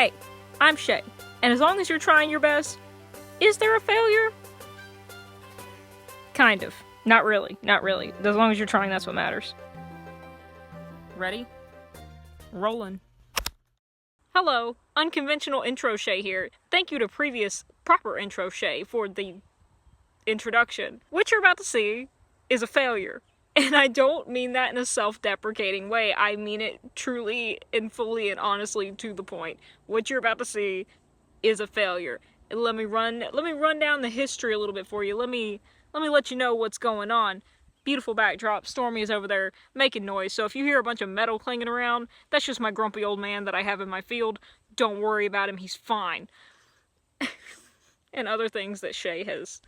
Hey, I'm Chey, and as long as you're trying your best, is there a failure? Kind of. Not really. Not really. As long as you're trying, that's what matters. Ready? Rollin'. Hello, unconventional intro Chey here. Thank you to previous proper intro Chey for the introduction. What you're about to see is a failure. And I don't mean that in a self-deprecating way. I mean it truly and fully and honestly to the point. What you're about to see is a failure. And let me run down the history a little bit for you. Let me let you know what's going on. Beautiful backdrop. Stormy is over there making noise. So if you hear a bunch of metal clanging around, that's just my grumpy old man that I have in my field. Don't worry about him. He's fine. And other things that Chey has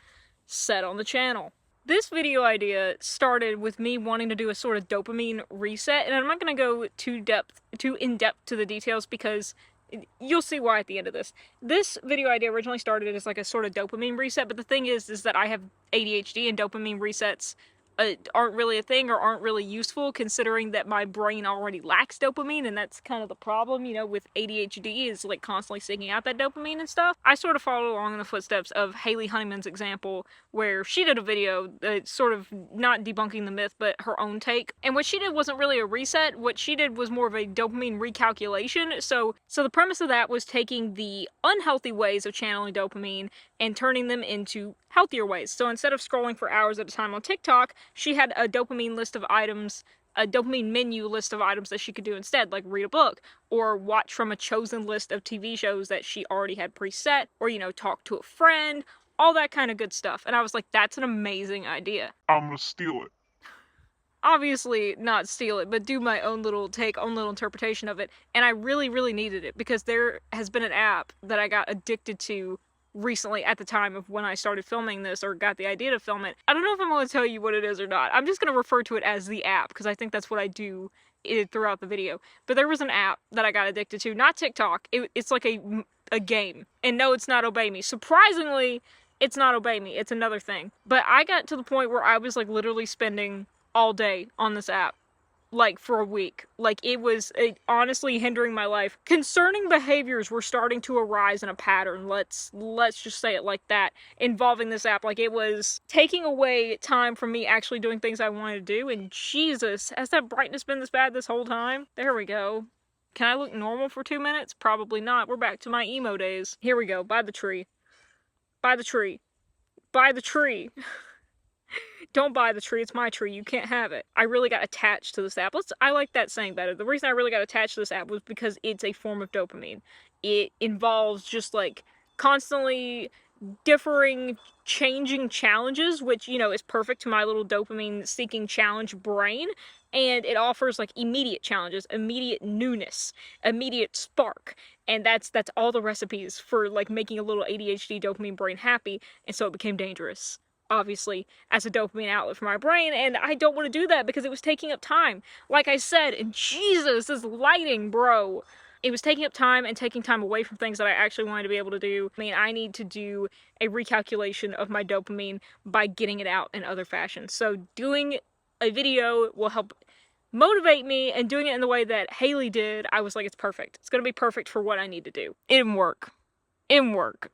said on the channel. This video idea started with me wanting to do a sort of dopamine reset, and I'm not going to go too in-depth to the details because you'll see why at the end of this. This video idea originally started as like a sort of dopamine reset, but the thing is that I have ADHD and dopamine resets aren't really a thing or aren't really useful considering that my brain already lacks dopamine, and that's kind of the problem, you know, with ADHD is like constantly seeking out that dopamine and stuff. I sort of followed along in the footsteps of Haley Honeyman's example where she did a video sort of not debunking the myth but her own take, and what she did wasn't really a reset. What she did was more of a dopamine recalculation. So the premise of that was taking the unhealthy ways of channeling dopamine and turning them into healthier ways. So instead of scrolling for hours at a time on TikTok, she had a dopamine list of items, a dopamine menu list of items that she could do instead, like read a book, or watch from a chosen list of TV shows that she already had preset, or, you know, talk to a friend, all that kind of good stuff. And I was like, that's an amazing idea. I'm gonna steal it. Obviously not steal it, but do my own little take, own little interpretation of it. And I really, really needed it because there has been an app that I got addicted to recently at the time of when I started filming this or got the idea to film it. I don't know if I'm going to tell you what it is or not. I'm just going to refer to it as the app because I think that's what I do throughout the video. But there was an app that I got addicted to, not TikTok. It's like a game. And no, it's not Obey Me. Surprisingly, it's not Obey Me. It's another thing. But I got to the point where I was like literally spending all day on this app. Like for a week. Like it was honestly hindering my life. Concerning behaviors were starting to arise in a pattern, let's just say it like that, involving this app. Like it was taking away time from me actually doing things I wanted to do, and Jesus, has that brightness been this bad this whole time? There we go. Can I look normal for 2 minutes? Probably not. We're back to my emo days. Here we go. By the tree. By the tree. By the tree. Don't buy the tree, it's my tree, you can't have it. I really got attached to this app. I like that saying better. The reason I really got attached to this app was because it's a form of dopamine. It involves just like constantly differing, changing challenges, which, you know, is perfect to my little dopamine seeking challenge brain. And it offers like immediate challenges, immediate newness, immediate spark. And that's all the recipes for like making a little ADHD dopamine brain happy. And so it became dangerous, obviously, as a dopamine outlet for my brain, and I don't want to do that because it was taking up time. Like I said, and Jesus, this lighting, bro. It was taking up time and taking time away from things that I actually wanted to be able to do. I mean, I need to do a recalculation of my dopamine by getting it out in other fashions. So doing a video will help motivate me, and doing it in the way that Haley did, I was like, it's perfect. It's gonna be perfect for what I need to do. It didn't work. It didn't work.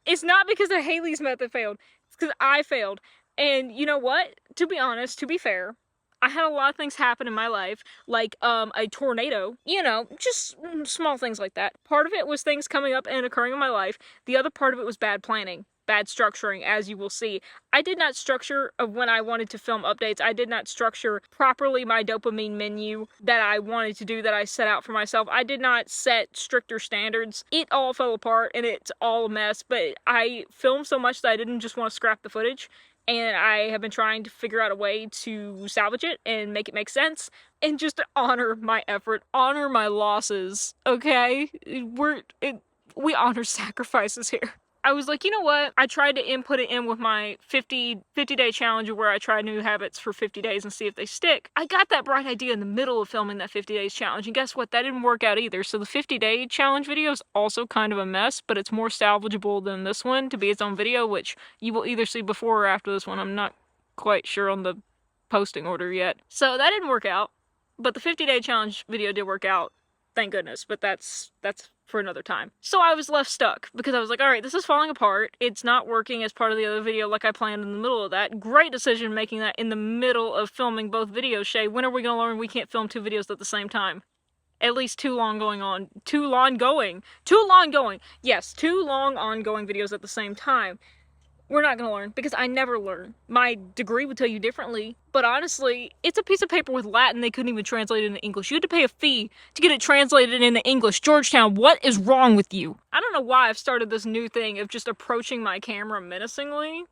It's not because of Haley's method failed. Because I failed. And you know what? To be honest, to be fair, I had a lot of things happen in my life, like a tornado, you know, just small things like that. Part of it was things coming up and occurring in my life. The other part of it was bad planning, bad structuring, as you will see. I did not structure when I wanted to film updates. I did not structure properly my dopamine menu that I wanted to do, that I set out for myself. I did not set stricter standards. It all fell apart and it's all a mess, but I filmed so much that I didn't just want to scrap the footage. And I have been trying to figure out a way to salvage it and make it make sense and just honor my effort, honor my losses, okay? We honor sacrifices here. I was like, you know what? I tried to input it in with my 50-day challenge where I try new habits for 50 days and see if they stick. I got that bright idea in the middle of filming that 50 days challenge, and guess what? That didn't work out either. So the 50-day challenge video is also kind of a mess, but it's more salvageable than this one to be its own video, which you will either see before or after this one. I'm not quite sure on the posting order yet. So that didn't work out, but the 50-day challenge video did work out. Thank goodness, but that's for another time. So I was left stuck because I was like, alright, this is falling apart. It's not working as part of the other video like I planned in the middle of that. Great decision making that in the middle of filming both videos, Chey. When are we gonna learn we can't film 2 videos at the same time? At least 2 long ongoing videos at the same time. We're not gonna learn, because I never learn. My degree would tell you differently, but honestly, it's a piece of paper with Latin they couldn't even translate it into English. You had to pay a fee to get it translated into English. Georgetown, what is wrong with you? I don't know why I've started this new thing of just approaching my camera menacingly,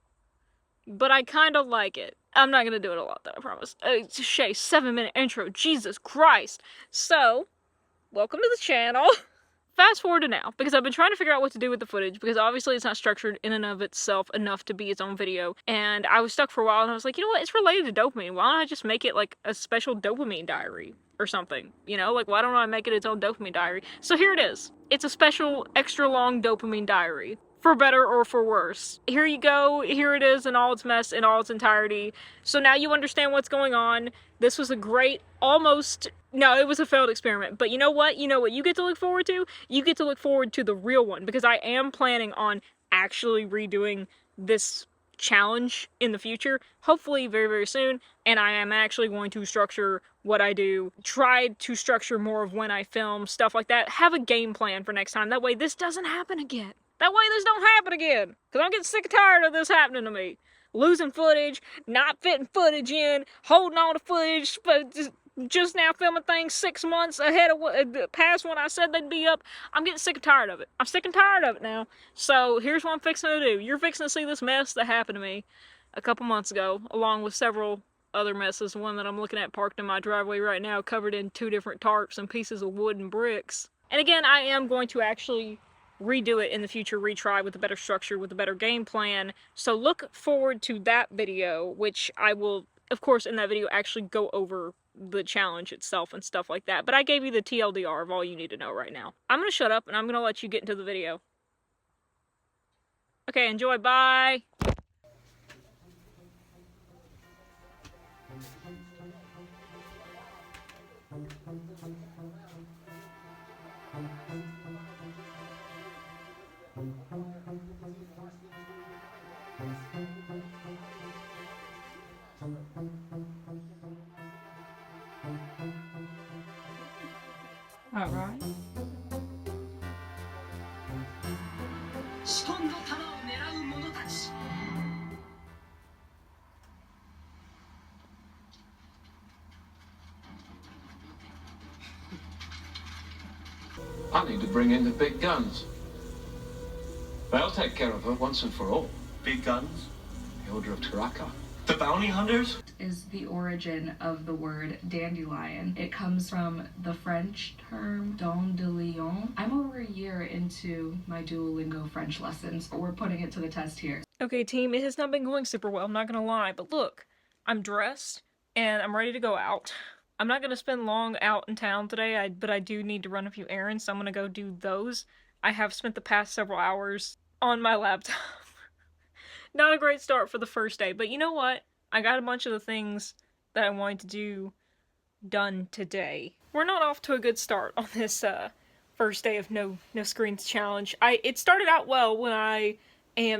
but I kind of like it. I'm not gonna do it a lot though, I promise. Chey, 7-minute intro, Jesus Christ. So, welcome to the channel. Fast forward to now, because I've been trying to figure out what to do with the footage, because obviously it's not structured in and of itself enough to be its own video, and I was stuck for a while, and I was like, you know what, it's related to dopamine, why don't I just make it like a special dopamine diary or something, you know, like why don't I make it its own dopamine diary? So here it is. It's a special, extra long dopamine diary. For better or for worse. Here you go, here it is in all its mess, in all its entirety. So now you understand what's going on. This was a great, no, it was a failed experiment. But you know what? You know what you get to look forward to? You get to look forward to the real one, because I am planning on actually redoing this challenge in the future, hopefully very, very soon, and I am actually going to structure what I do, try to structure more of when I film, stuff like that, have a game plan for next time, that way this doesn't happen again. That way this don't happen again, because I'm getting sick and tired of this happening to me. Losing footage, not fitting footage in, holding on to footage, but just now filming things 6 months ahead of past when I said they'd be up. I'm getting sick and tired of it. I'm sick and tired of it now. So here's what I'm fixing to do. You're fixing to see this mess that happened to me a couple months ago, along with several other messes. One that I'm looking at parked in my driveway right now, covered in 2 different tarps and pieces of wood and bricks. And again, I am going to actually redo it in the future, retry with a better structure, with a better game plan. So look forward to that video, which I will, of course, in that video actually go over the challenge itself and stuff like that. But I gave you the TLDR of all you need to know right now. I'm gonna shut up and I'm gonna let you get into the video. Okay, enjoy, bye! All right. I need to bring in the big guns. They'll take care of her once and for all. Big guns? The Order of Taraka. The bounty hunters? Is the origin of the word dandelion. It comes from the French term don de lion. I'm over a year into my Duolingo French lessons. We're putting it to the test here. Okay, team, it has not been going super well, I'm not gonna lie, but look, I'm dressed, and I'm ready to go out. I'm not gonna spend long out in town today, but I do need to run a few errands, so I'm gonna go do those. I have spent the past several hours on my laptop. Not a great start for the first day, but you know what? I got a bunch of the things that I wanted to do done today. We're not off to a good start on this first day of no screens challenge. It started out well when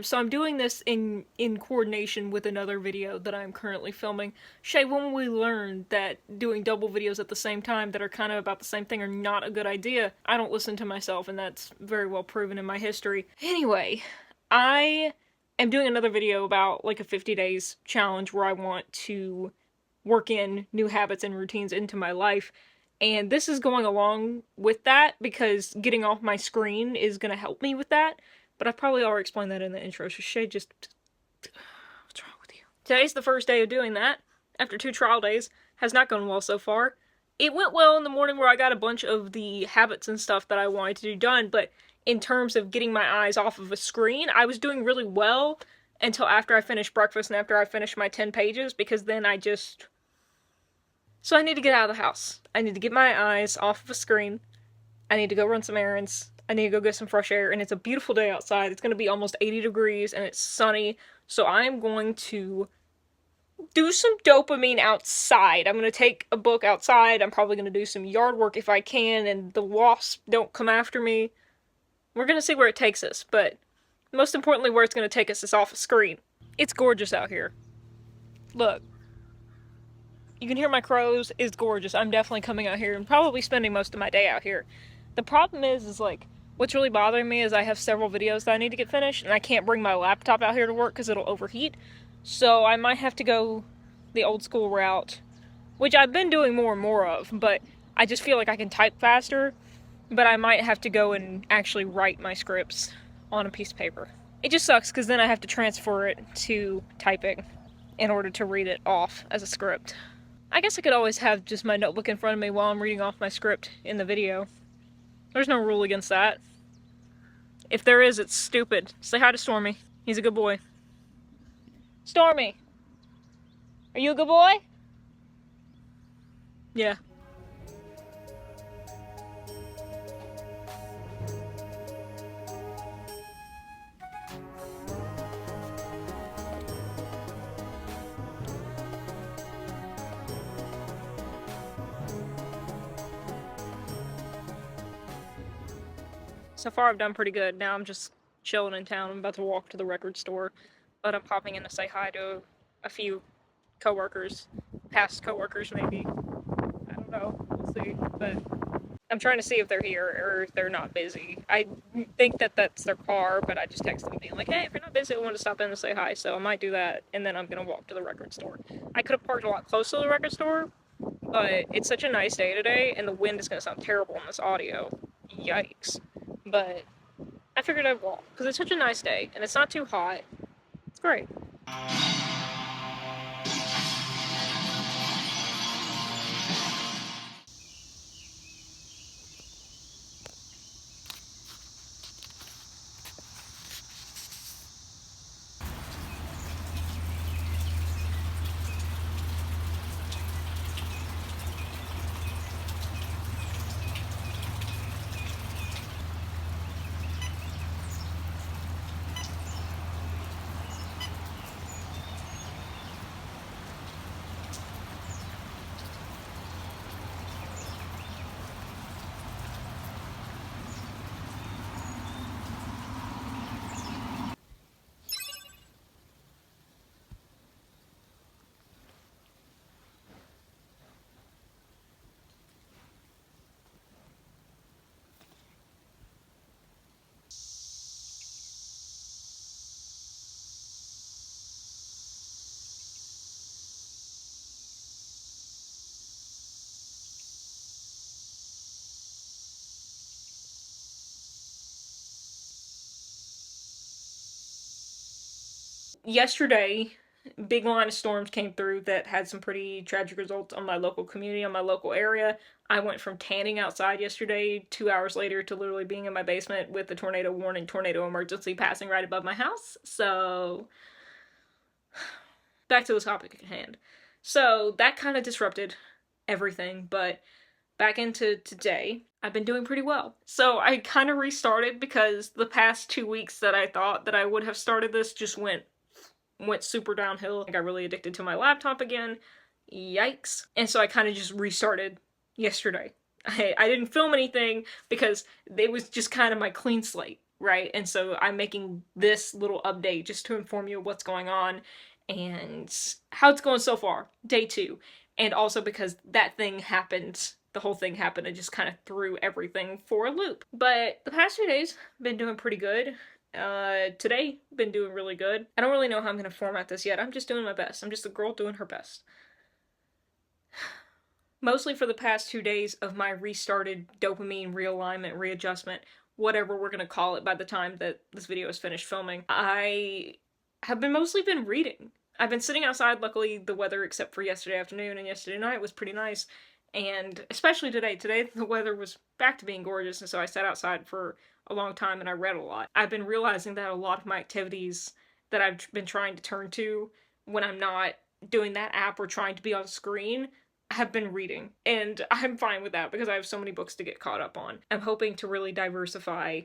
so I'm doing this in coordination with another video that I'm currently filming. Chey, when we learned that doing double videos at the same time that are kind of about the same thing are not a good idea, I don't listen to myself, and that's very well proven in my history. Anyway, I am doing another video about like a 50 days challenge where I want to work in new habits and routines into my life. And this is going along with that because getting off my screen is going to help me with that. But I probably already explained that in the intro, so Chey, just... what's wrong with you? Today's the first day of doing that. After 2 trial days. Has not gone well so far. It went well in the morning where I got a bunch of the habits and stuff that I wanted to do done, but in terms of getting my eyes off of a screen, I was doing really well until after I finished breakfast and after I finished my 10 pages, because then I just... So I need to get out of the house. I need to get my eyes off of a screen. I need to go run some errands. I need to go get some fresh air, and it's a beautiful day outside. It's going to be almost 80 degrees, and it's sunny, so I'm going to do some dopamine outside. I'm going to take a book outside. I'm probably going to do some yard work if I can, and the wasps don't come after me. We're gonna see where it takes us, but most importantly, where it's gonna take us is off a screen. It's gorgeous out here. Look. You can hear my crows. It's gorgeous. I'm definitely coming out here and probably spending most of my day out here. The problem is like, what's really bothering me is I have several videos that I need to get finished, and I can't bring my laptop out here to work because it'll overheat. So I might have to go the old school route, which I've been doing more and more of, but I just feel like I can type faster, but I might have to go and actually write my scripts on a piece of paper. It just sucks because then I have to transfer it to typing in order to read it off as a script. I guess I could always have just my notebook in front of me while I'm reading off my script in the video. There's no rule against that. If there is, it's stupid. Say hi to Stormy. He's a good boy. Stormy! Are you a good boy? Yeah. So far I've done pretty good. Now I'm just chilling in town. I'm about to walk to the record store, but I'm popping in to say hi to a few coworkers, past coworkers maybe. I don't know, we'll see, but I'm trying to see if they're here or if they're not busy. I think that that's their car, but I just texted them being like, hey, if you're not busy, I want to stop in and say hi, so I might do that, and then I'm gonna walk to the record store. I could have parked a lot closer to the record store, but it's such a nice day today, and the wind is gonna sound terrible in this audio. Yikes. But I figured I'd walk, because it's such a nice day, and it's not too hot. It's great. Yesterday, big line of storms came through that had some pretty tragic results on my local community, on my local area. I went from tanning outside yesterday, 2 hours later, to literally being in my basement with the tornado warning, tornado emergency passing right above my house. So, back to the topic at hand. So, that kind of disrupted everything, but back into today, I've been doing pretty well. So I kind of restarted because the past 2 weeks that I thought that I would have started this just went super downhill. I got really addicted to my laptop again. Yikes. And so I kind of just restarted yesterday. I didn't film anything because it was just kind of my clean slate, right? And so I'm making this little update just to inform you of what's going on and how it's going so far, day 2. And also because that thing happened, the whole thing happened, and just kind of threw everything for a loop. But the past 2 days, been doing pretty good. Today, been doing really good. I don't really know how I'm gonna format this yet. I'm just doing my best. I'm just a girl doing her best. Mostly for the past 2 days of my restarted dopamine realignment, readjustment, whatever we're gonna call it by the time that this video is finished filming, I have mostly been reading. I've been sitting outside. Luckily, the weather, except for yesterday afternoon and yesterday night, was pretty nice. And especially today. Today, the weather was back to being gorgeous, and so I sat outside for a long time and I read a lot. I've been realizing that a lot of my activities that I've been trying to turn to when I'm not doing that app or trying to be on screen have been reading. And I'm fine with that because I have so many books to get caught up on. I'm hoping to really diversify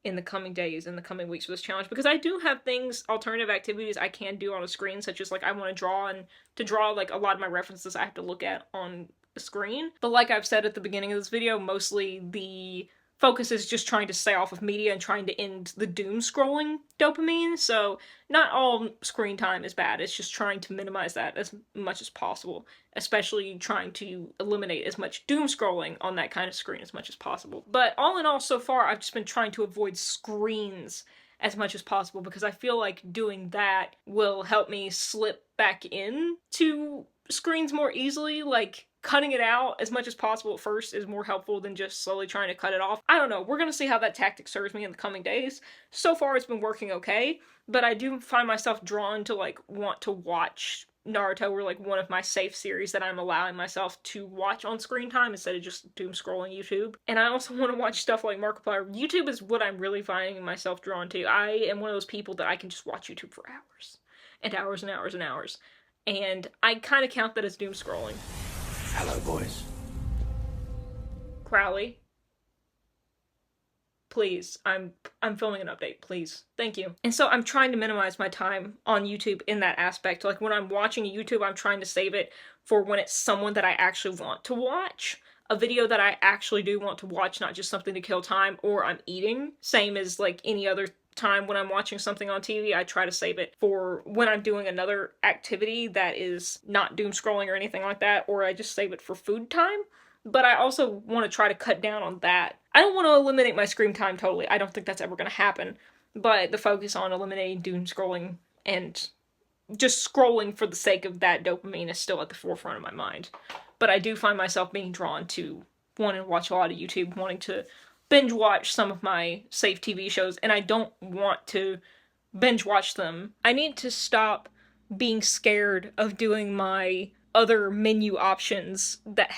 in the coming days, in the coming weeks with this challenge, because I do have things, alternative activities I can do on a screen, such as like I want to draw, and to draw like a lot of my references I have to look at on the screen. But like I've said at the beginning of this video, mostly the focus is just trying to stay off of media and trying to end the doom scrolling dopamine. So not all screen time is bad. It's just trying to minimize that as much as possible, especially trying to eliminate as much doom scrolling on that kind of screen as much as possible. But all in all, so far, I've just been trying to avoid screens as much as possible because I feel like doing that will help me slip back in to screens more easily. Like, cutting it out as much as possible at first is more helpful than just slowly trying to cut it off. I don't know. We're going to see how that tactic serves me in the coming days. So far, it's been working okay, but I do find myself drawn to, like, want to watch Naruto, or, like, one of my safe series that I'm allowing myself to watch on screen time instead of just doom scrolling YouTube. And I also want to watch stuff like Markiplier. YouTube is what I'm really finding myself drawn to. I am one of those people that I can just watch YouTube for hours and hours and hours and hours. And I kind of count that as doom scrolling. Hello, boys. Crowley, please, I'm filming an update, please. Thank you. And so I'm trying to minimize my time on YouTube in that aspect. Like, when I'm watching YouTube, I'm trying to save it for when it's someone that I actually want to watch. A video that I actually do want to watch, not just something to kill time, or I'm eating. Same as, like, any other time when I'm watching something on TV, I try to save it for when I'm doing another activity that is not doom scrolling or anything like that, or I just save it for food time. But I also want to try to cut down on that. I don't want to eliminate my screen time totally. I don't think that's ever going to happen. But the focus on eliminating doom scrolling and just scrolling for the sake of that dopamine is still at the forefront of my mind. But I do find myself being drawn to wanting to watch a lot of YouTube, wanting to binge watch some of my safe TV shows, and I don't want to binge watch them. I need to stop being scared of doing my other menu options that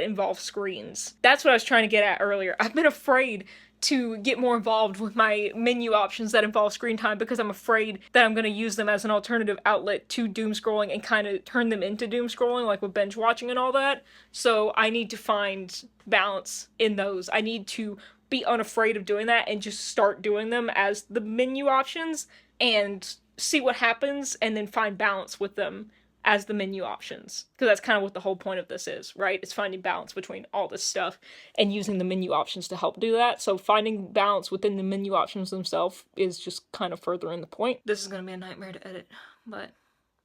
involve screens. That's what I was trying to get at earlier. I've been afraid to get more involved with my menu options that involve screen time because I'm afraid that I'm going to use them as an alternative outlet to doom scrolling and kind of turn them into doom scrolling, like with binge watching and all that. So I need to find balance in those. I need to be unafraid of doing that and just start doing them as the menu options and see what happens and then find balance with them as the menu options. Because that's kind of what the whole point of this is, right? It's finding balance between all this stuff and using the menu options to help do that. So finding balance within the menu options themselves is just kind of furthering the point. This is going to be a nightmare to edit, but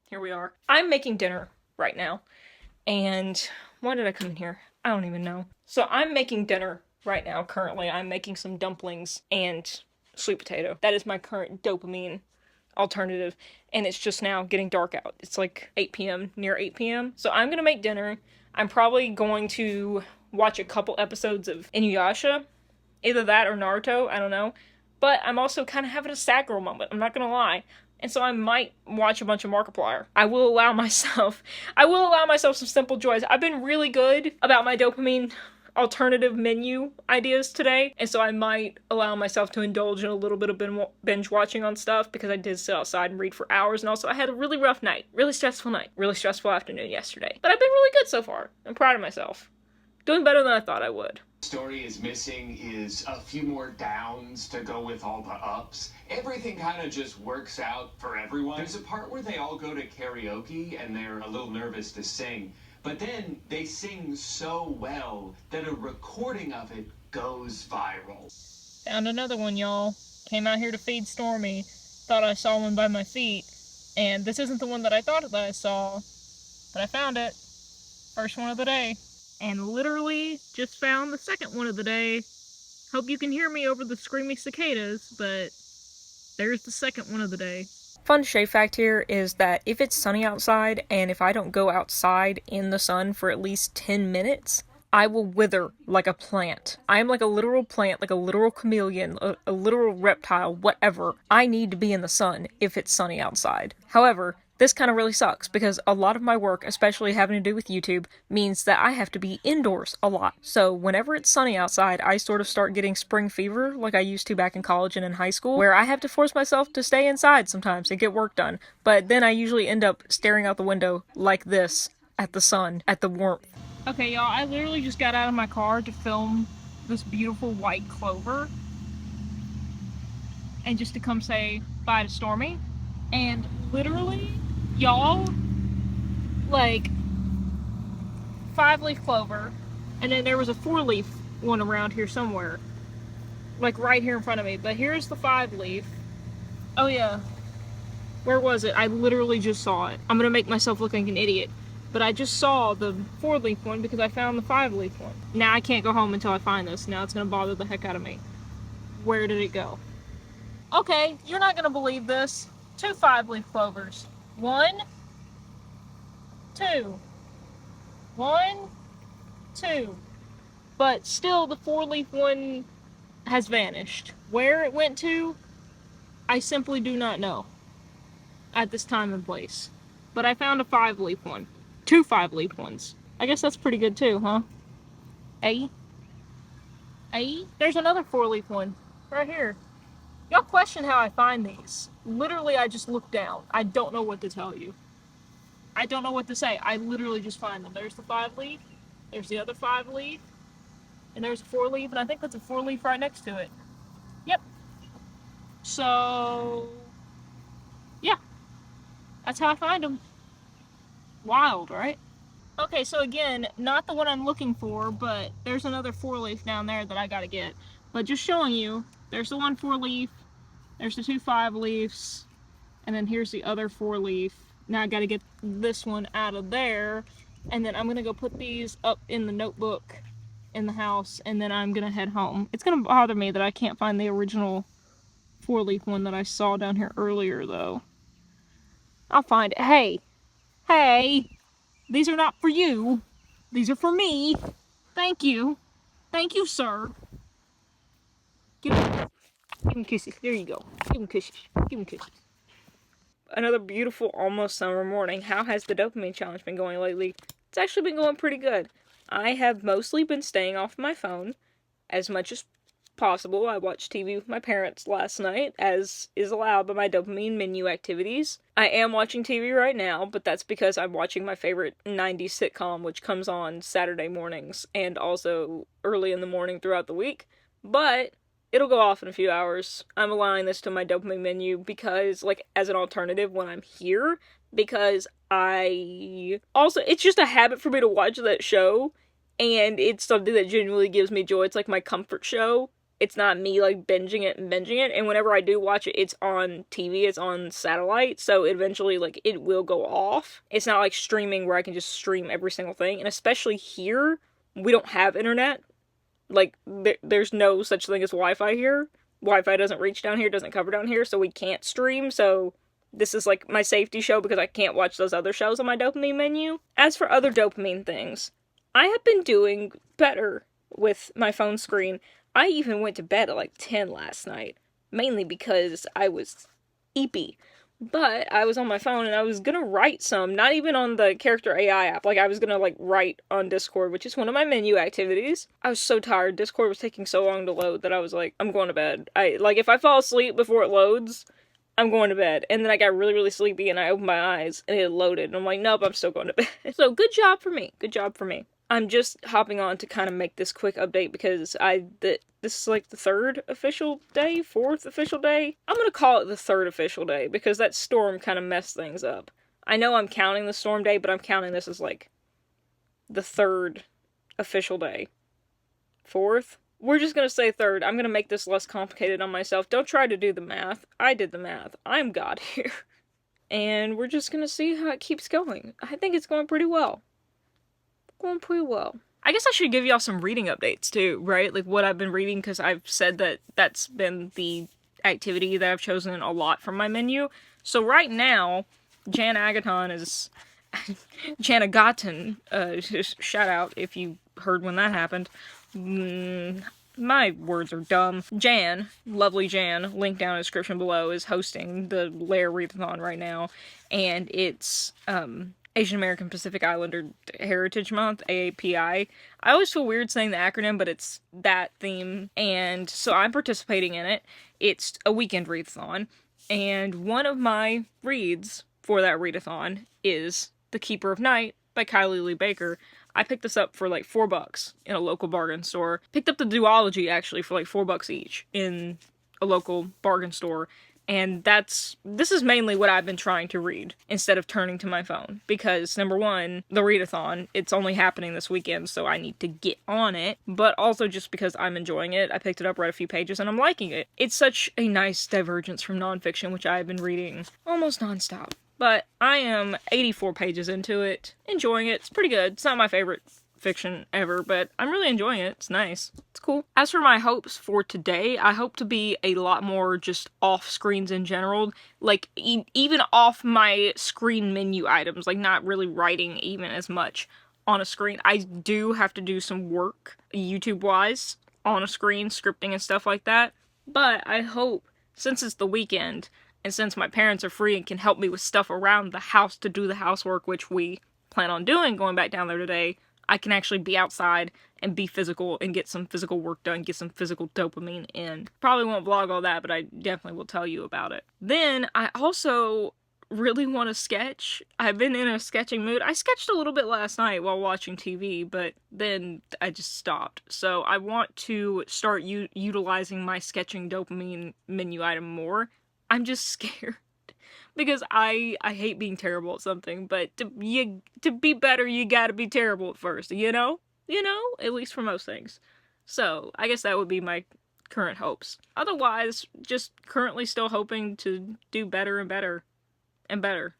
here we are. I'm making dinner right now. And why did I come in here? I don't even know. So I'm making dinner right now. Currently, I'm making some dumplings and sweet potato. That is my current dopamine alternative, and it's just now getting dark out. It's like 8 p.m., near 8 p.m. So I'm gonna make dinner. I'm probably going to watch a couple episodes of Inuyasha, either that or Naruto, I don't know. But I'm also kind of having a sad girl moment, I'm not gonna lie. And so I might watch a bunch of Markiplier. I will allow myself some simple joys. I've been really good about my dopamine alternative menu ideas today, and so I might allow myself to indulge in a little bit of binge watching on stuff because I did sit outside and read for hours, and also I had a really rough night, really stressful afternoon yesterday. But I've been really good so far. I'm proud of myself. Doing better than I thought I would. Story is missing is a few more downs to go with all the ups. Everything kind of just works out for everyone. There's a part where they all go to karaoke and they're a little nervous to sing. But then they sing so well that a recording of it goes viral. Found another one, y'all. Came out here to feed Stormy. Thought I saw one by my feet. And this isn't the one that I thought that I saw. But I found it. First one of the day. And literally just found the second one of the day. Hope you can hear me over the screamy cicadas, but there's the second one of the day. Fun Chey fact here is that if it's sunny outside and if I don't go outside in the sun for at least 10 minutes, I will wither like a plant. I am like a literal plant, like a literal chameleon, a literal reptile, whatever. I need to be in the sun if it's sunny outside. However, this kind of really sucks because a lot of my work, especially having to do with YouTube, means that I have to be indoors a lot. So whenever it's sunny outside, I sort of start getting spring fever like I used to back in college and in high school, where I have to force myself to stay inside sometimes and get work done. But then I usually end up staring out the window like this at the sun, at the warmth. Okay, y'all, I literally just got out of my car to film this beautiful white clover and just to come say bye to Stormy. And literally, y'all, like 5-leaf clover, and then there was a 4-leaf one around here somewhere. like right here in front of me. But here's the 5-leaf. Oh yeah. Where was it? I literally just saw it. I'm gonna make myself look like an idiot. But I just saw the 4-leaf one because I found the 5-leaf one. Now I can't go home until I find this. Now it's gonna bother the heck out of me. Where did it go? Okay, you're not gonna believe this. 2 5-leaf clovers. 1, 2. 1, 2. But still, the 4-leaf one has vanished. Where it went to, I simply do not know at this time and place. But I found a 5-leaf one. 2 5-leaf ones. I guess that's pretty good too, huh? A? There's another 4-leaf one right here. Y'all question how I find these. Literally, I just look down. I don't know what to tell you. I don't know what to say. I literally just find them. There's the 5-leaf. There's the other 5-leaf. And there's a 4-leaf, and I think that's a 4-leaf right next to it. Yep. So, yeah. That's how I find them. Wild, right? Okay, so again, not the one I'm looking for, but there's another 4-leaf down there that I gotta get. But just showing you, there's the one 4-leaf, there's the 2 5-leaves, and then here's the other 4-leaf. Now I gotta get this one out of there, and then I'm gonna go put these up in the notebook in the house, and then I'm gonna head home. It's gonna bother me that I can't find the original 4-leaf one that I saw down here earlier, though. I'll find it. Hey, these are not for you. These are for me. Thank you. Thank you, sir. Give him kisses. There you go. Give him kisses. Give him kisses. Another beautiful, almost summer morning. How has the dopamine challenge been going lately? It's actually been going pretty good. I have mostly been staying off my phone as much as possible. I watched TV with my parents last night, as is allowed by my dopamine menu activities. I am watching TV right now, but that's because I'm watching my favorite 90s sitcom, which comes on Saturday mornings and also early in the morning throughout the week. But it'll go off in a few hours. I'm allowing this to my dopamine menu because, like, as an alternative when I'm here, because it's just a habit for me to watch that show, and it's something that genuinely gives me joy. It's like my comfort show. It's not me, like, binging it, and whenever I do watch it, it's on TV, it's on satellite, so eventually, like, it will go off. It's not like streaming where I can just stream every single thing, and especially here, we don't have internet. Like, there's no such thing as Wi-Fi here. Wi-Fi doesn't reach down here, doesn't cover down here, so we can't stream, so this is, like, my safety show because I can't watch those other shows on my dopamine menu. As for other dopamine things, I have been doing better with my phone screen. I even went to bed at like 10 last night, mainly because I was eepy. But I was on my phone and I was gonna write some, not even on the character AI app, like I was gonna like write on Discord, which is one of my menu activities. I was so tired, Discord was taking so long to load that I was like, I'm going to bed. If I fall asleep before it loads, I'm going to bed. And then I got really, really sleepy and I opened my eyes and it had loaded and I'm like, nope, I'm still going to bed. So good job for me. I'm just hopping on to kind of make this quick update because this is like the 3rd official day, 4th official day. I'm gonna call it the 3rd official day because that storm kind of messed things up. I know I'm counting the storm day, but I'm counting this as like the 3rd official day. 4th? We're just gonna say 3rd. I'm gonna make this less complicated on myself. Don't try to do the math. I did the math. I'm God here. And we're just gonna see how it keeps going. I think it's going pretty well. I guess I should give y'all some reading updates too, right? Like what I've been reading, because I've said that that's been the activity that I've chosen a lot from my menu. So right now, Jan Agaton is... Jan Agaton, shout out if you heard when that happened. My words are dumb. Jan, lovely Jan, link down in the description below, is hosting the Lair Readathon right now, and it's, Asian American Pacific Islander Heritage Month, AAPI. I always feel weird saying the acronym, but it's that theme, and so I'm participating in it. It's a weekend readathon, and one of my reads for that readathon is The Keeper of Night by Kylie Lee Baker. I picked this up for like $4 in a local bargain store. Picked up the duology actually for like $4 each in a local bargain store. And this is mainly what I've been trying to read instead of turning to my phone. Because, number one, the readathon, it's only happening this weekend, so I need to get on it. But also just because I'm enjoying it, I picked it up, read a few pages, and I'm liking it. It's such a nice divergence from nonfiction, which I've been reading almost nonstop. But I am 84 pages into it, enjoying it. It's pretty good. It's not my favorite fiction ever, but I'm really enjoying it. It's nice. It's cool. As for my hopes for today, I hope to be a lot more just off screens in general, like even off my screen menu items, like not really writing even as much on a screen. I do have to do some work YouTube wise on a screen, scripting and stuff like that, but I hope, since it's the weekend and since my parents are free and can help me with stuff around the house to do the housework, which we plan on doing, going back down there today, I can actually be outside and be physical and get some physical work done, get some physical dopamine in. Probably won't vlog all that, but I definitely will tell you about it. Then, I also really want to sketch. I've been in a sketching mood. I sketched a little bit last night while watching TV, but then I just stopped. So I want to start utilizing my sketching dopamine menu item more. I'm just scared. Because I hate being terrible at something, but to be better, you gotta be terrible at first, you know? You know? At least for most things. So, I guess that would be my current hopes. Otherwise, just currently still hoping to do better and better. And better.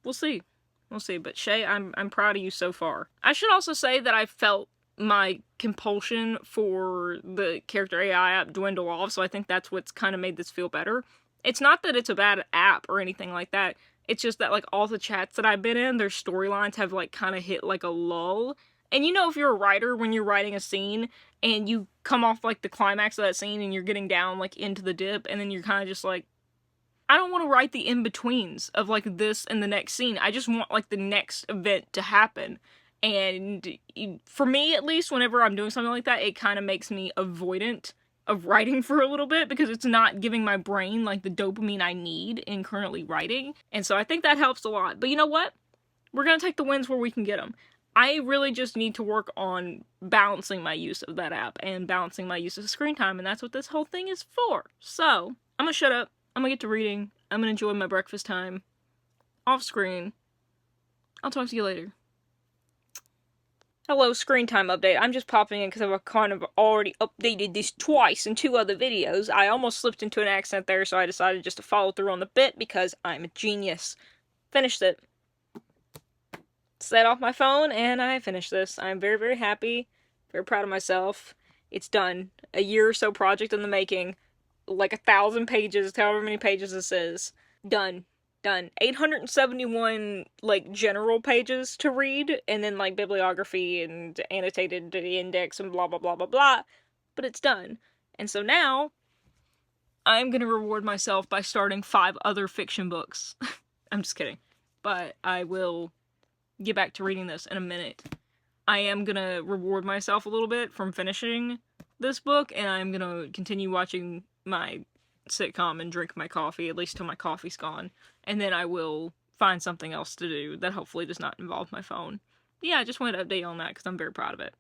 We'll see. We'll see. But Chey, I'm proud of you so far. I should also say that I felt my compulsion for the character AI app dwindle off, so I think that's what's kind of made this feel better. It's not that it's a bad app or anything like that. It's just that, like, all the chats that I've been in, their storylines have, like, kind of hit, like, a lull. And you know, if you're a writer, when you're writing a scene, and you come off, like, the climax of that scene, and you're getting down, like, into the dip, and then you're kind of just like, I don't want to write the in-betweens of, like, this and the next scene. I just want, like, the next event to happen. And for me, at least, whenever I'm doing something like that, it kind of makes me avoidant of writing for a little bit, because it's not giving my brain, like, the dopamine I need in currently writing. And so I think that helps a lot. But you know what? We're gonna take the wins where we can get them. I really just need to work on balancing my use of that app and balancing my use of screen time, and that's what this whole thing is for. So, I'm gonna shut up. I'm gonna get to reading. I'm gonna enjoy my breakfast time. Off screen. I'll talk to you later. Hello, screen time update. I'm just popping in because I've kind of already updated this twice in 2 other videos. I almost slipped into an accent there, so I decided just to follow through on the bit because I'm a genius. Finished it. Set off my phone, and I finished this. I'm very, very happy. Very proud of myself. It's done. A year or so project in the making. Like 1,000 pages, however many pages this is. Done. Done. 871, like, general pages to read, and then, like, bibliography and annotated index and blah, blah, blah, blah, blah. But it's done. And so now, I'm gonna reward myself by starting 5 other fiction books. I'm just kidding. But I will get back to reading this in a minute. I am gonna reward myself a little bit from finishing this book, and I'm gonna continue watching my sitcom and drink my coffee, at least till my coffee's gone. And then I will find something else to do that hopefully does not involve my phone. Yeah, I just wanted to update on that because I'm very proud of it.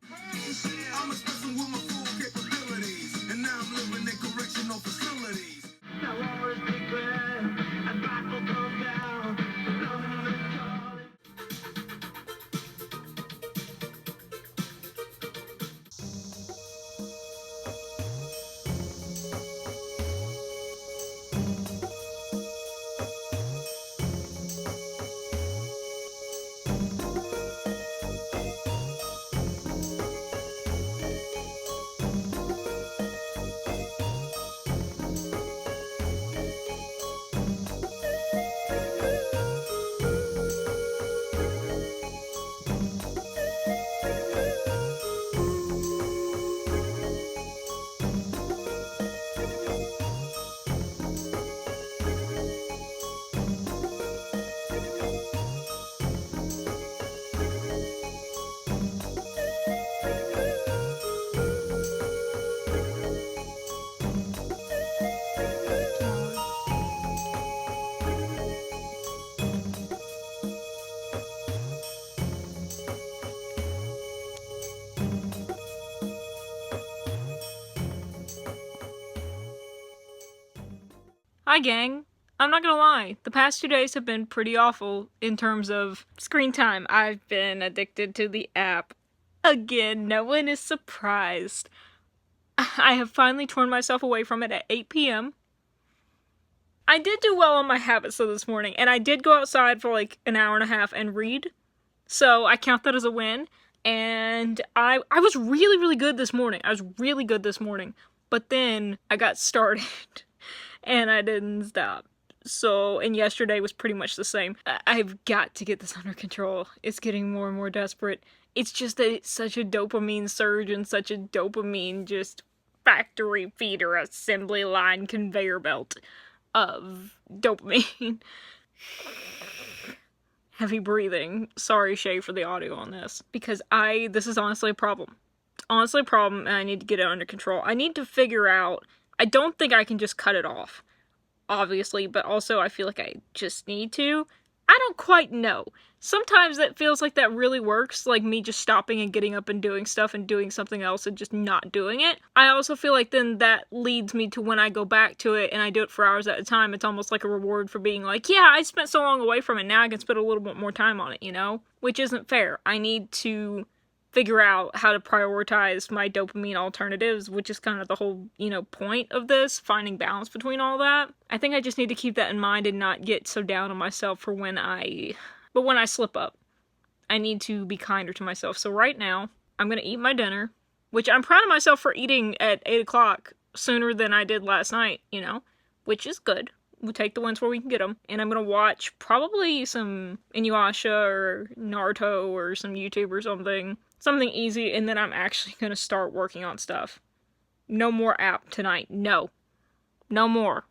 Hi, gang. I'm not gonna lie, the past 2 days have been pretty awful in terms of screen time. I've been addicted to the app. Again, no one is surprised. I have finally torn myself away from it at 8 p.m. I did do well on my habits though this morning, and I did go outside for like an hour and a half and read. So I count that as a win. And I was really, really good this morning. I was really good this morning. But then I got started and I didn't stop. So, and yesterday was pretty much the same. I've got to get this under control. It's getting more and more desperate. It's just that it's such a dopamine surge and such a dopamine just factory feeder assembly line conveyor belt of dopamine. Heavy breathing. Sorry, Chey, for the audio on this. Because this is honestly a problem. Honestly a problem, and I need to get it under control. I need to figure out, I don't think I can just cut it off, obviously, but also I feel like I just need to. I don't quite know. Sometimes that feels like that really works, like me just stopping and getting up and doing stuff and doing something else and just not doing it. I also feel like then that leads me to when I go back to it and I do it for hours at a time, it's almost like a reward for being like, yeah, I spent so long away from it, now I can spend a little bit more time on it, you know? Which isn't fair. I need to figure out how to prioritize my dopamine alternatives, which is kind of the whole, point of this, finding balance between all that. I think I just need to keep that in mind and not get so down on myself for when I slip up. I need to be kinder to myself. So right now, I'm gonna eat my dinner, which I'm proud of myself for eating at 8 o'clock sooner than I did last night, which is good. We'll take the ones where we can get them. And I'm gonna watch probably some Inuyasha or Naruto or some YouTube or something. Something easy, and then I'm actually gonna start working on stuff. No more app tonight. No. No more.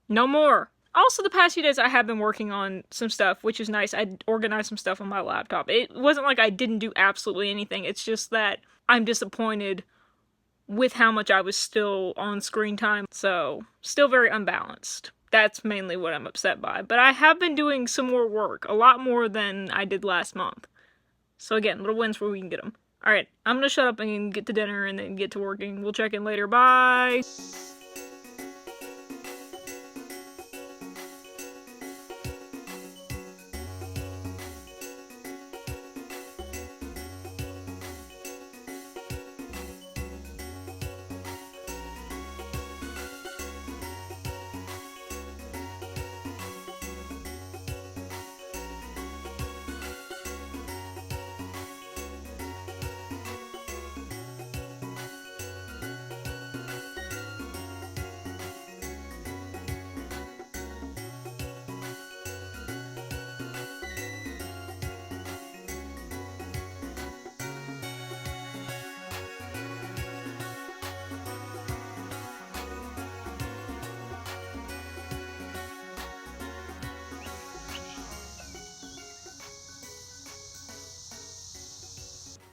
No more. Also, the past few days I have been working on some stuff, which is nice. I organized some stuff on my laptop. It wasn't like I didn't do absolutely anything. It's just that I'm disappointed with how much I was still on screen time. So, still very unbalanced. That's mainly what I'm upset by. But I have been doing some more work. A lot more than I did last month. So again, little wins where we can get them. Alright, I'm gonna shut up and get to dinner and then get to working. We'll check in later. Bye!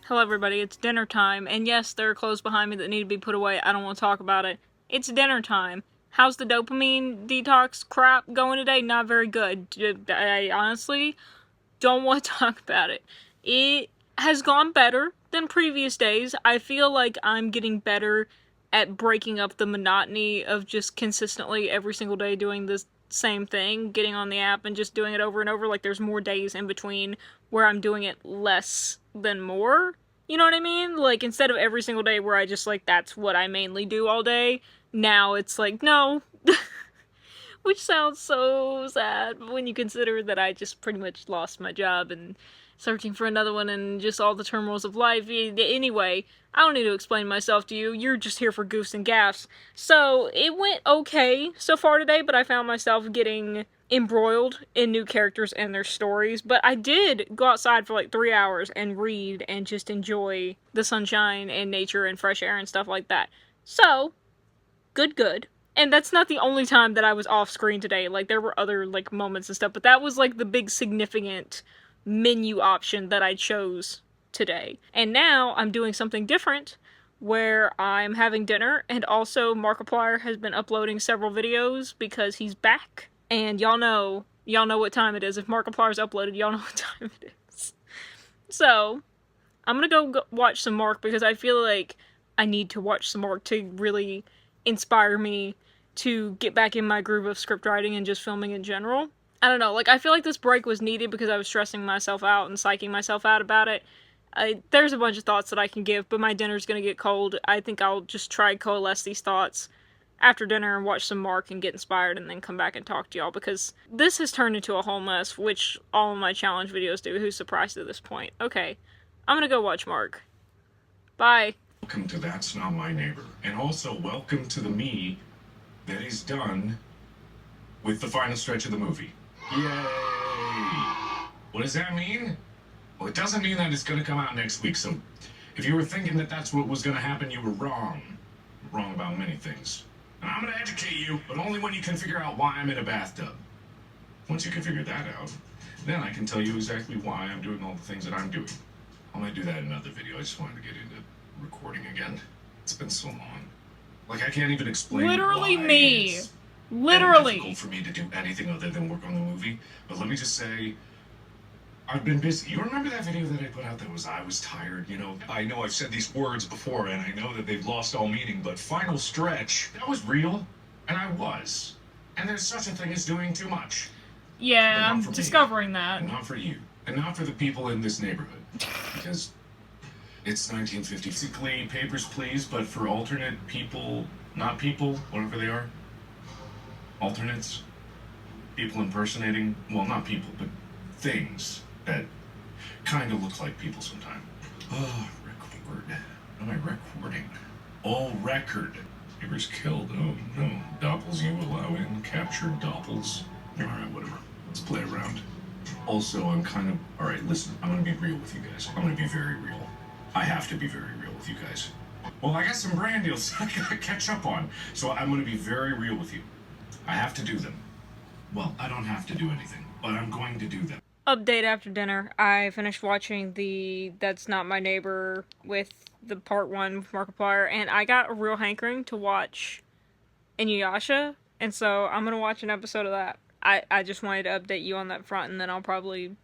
Hello everybody, it's dinner time, and yes, there are clothes behind me that need to be put away. I don't want to talk about it. It's dinner time. How's the dopamine detox crap going today? Not very good. I honestly don't want to talk about it. It has gone better than previous days. I feel like I'm getting better at breaking up the monotony of just consistently every single day doing this same thing, getting on the app and just doing it over and over. Like there's more days in between where I'm doing it less than more. You know what I mean? Like instead of every single day where I just like that's what I mainly do all day, now it's like no. Which sounds so sad when you consider that I just pretty much lost my job and searching for another one and just all the turmoils of life. Anyway, I don't need to explain myself to you. You're just here for goofs and gaffs. So, it went okay so far today, but I found myself getting embroiled in new characters and their stories. But I did go outside for like 3 hours and read and just enjoy the sunshine and nature and fresh air and stuff like that. So, good. And that's not the only time that I was off screen today. Like, there were other, like, moments and stuff. But that was, like, the big significant menu option that I chose today. And now I'm doing something different where I'm having dinner, and also Markiplier has been uploading several videos because he's back. And y'all know what time it is. If Markiplier's uploaded, y'all know what time it is. So, I'm gonna go watch some Mark because I feel like I need to watch some Mark to really inspire me to get back in my groove of script writing and just filming in general. I don't know, like, I feel like this break was needed because I was stressing myself out and psyching myself out about it. There's a bunch of thoughts that I can give, but my dinner's gonna get cold. I think I'll just try and coalesce these thoughts after dinner and watch some Mark and get inspired and then come back and talk to y'all, because this has turned into a whole mess, which all of my challenge videos do. Who's surprised at this point? Okay, I'm gonna go watch Mark. Bye. Welcome to That's Not My Neighbor, and also welcome to the me that is done with the final stretch of the movie. Yay! What does that mean? Well, it doesn't mean that it's going to come out next week, so if you were thinking that that's what was going to happen, you were wrong. You're wrong about many things. And I'm going to educate you, but only when you can figure out why I'm in a bathtub. Once you can figure that out, then I can tell you exactly why I'm doing all the things that I'm doing. I might do that in another video. I just wanted to get into recording again. It's been so long. Like, I can't even explain Literally why me. it's Literally. difficult for me to do anything other than work on the movie. But let me just say, I've been busy. You remember that video that I put out that was I was tired, you know? I know I've said these words before, and I know that they've lost all meaning, but final stretch, that was real, and I was. And there's such a thing as doing too much. Yeah, But I'm not for me, discovering that. and not for you, and not for the people in this neighborhood, because it's 1950. Basically, Papers, Please, but for alternate people, not people, whatever they are. Alternates. People impersonating, well, not people, but things that kind of look like people sometimes. Oh, record. What am I recording? Oh, record. Neighbors killed. Oh, no. Doppels you allow in. Captured doppels. Alright, whatever. Let's play around. Also, I'm kind of... Alright, listen. I'm gonna be real with you guys. I'm gonna be very real. I have to be very real with you guys. Well, I got some brand deals I gotta catch up on. So I'm gonna be very real with you. I have to do them. Well, I don't have to do anything, but I'm going to do them. Update after dinner. I finished watching the That's Not My Neighbor with the part 1 with Markiplier, and I got a real hankering to watch Inuyasha, and so I'm gonna watch an episode of that. I just wanted to update you on that front, and then I'll probably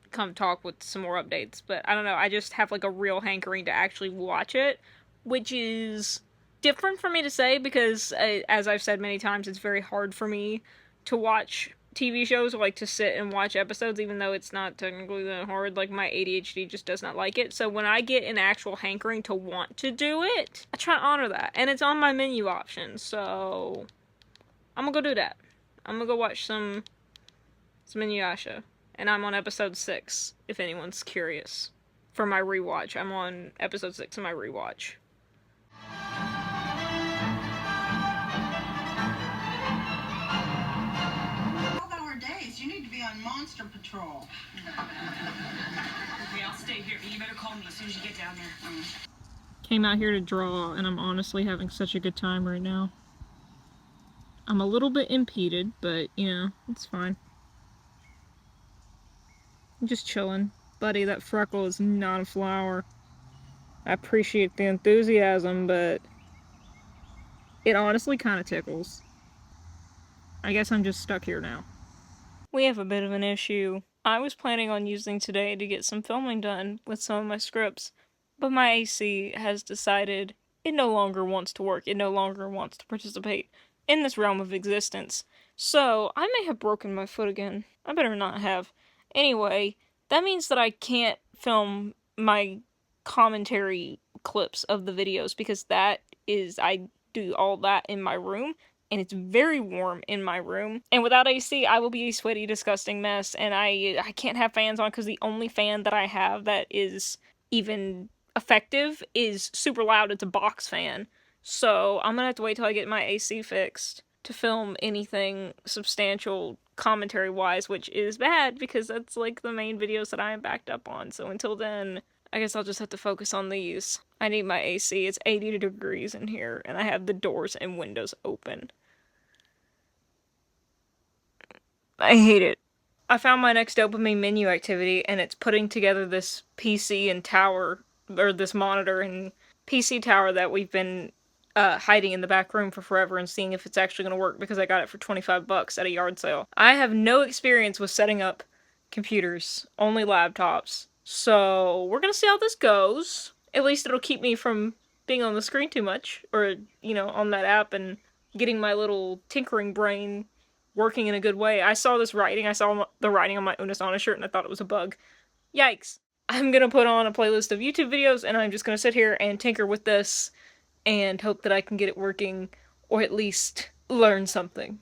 come talk with some more updates, but I don't know, I just have like a real hankering to actually watch it, which is different for me to say because, as I've said many times, it's very hard for me to watch TV shows, like to sit and watch episodes, even though it's not technically that hard. Like, my ADHD just does not like it. So when I get an actual hankering to want to do it, I try to honor that. And it's on my menu options, so I'm gonna go do that. I'm gonna go watch some Inuyasha. And I'm on episode 6, if anyone's curious. For my rewatch. I'm on episode 6 of my rewatch. 12-hour days. You need to be on Monster Patrol. Okay, I'll stay here, but you better call me as soon as you get down there. Came out here to draw, and I'm honestly having such a good time right now. I'm a little bit impeded, but, you know, it's fine. I'm just chilling. Buddy, that freckle is not a flower. I appreciate the enthusiasm, but it honestly kind of tickles. I guess I'm just stuck here now. We have a bit of an issue. I was planning on using today to get some filming done with some of my scripts, but my AC has decided it no longer wants to work. It no longer wants to participate in this realm of existence. So, I may have broken my foot again. I better not have. Anyway, that means that I can't film my commentary clips of the videos because I do all that in my room, and it's very warm in my room. And without AC, I will be a sweaty, disgusting mess, and I can't have fans on because the only fan that I have that is even effective is super loud. It's a box fan. So I'm gonna have to wait till I get my AC fixed to film anything substantial commentary-wise, which is bad because that's like the main videos that I am backed up on. So until then, I guess I'll just have to focus on these. I need my AC. It's 80 degrees in here, and I have the doors and windows open. I hate it. I found my next dopamine menu activity, and it's putting together this PC and tower, or this monitor and PC tower that we've been hiding in the back room for forever and seeing if it's actually going to work because I got it for $25 at a yard sale. I have no experience with setting up computers, only laptops. So we're going to see how this goes. At least it'll keep me from being on the screen too much, or, you know, on that app and getting my little tinkering brain working in a good way. I saw this writing. I saw the writing on my Unisana shirt, and I thought it was a bug. Yikes. I'm gonna put on a playlist of YouTube videos, and I'm just gonna sit here and tinker with this and hope that I can get it working, or at least learn something.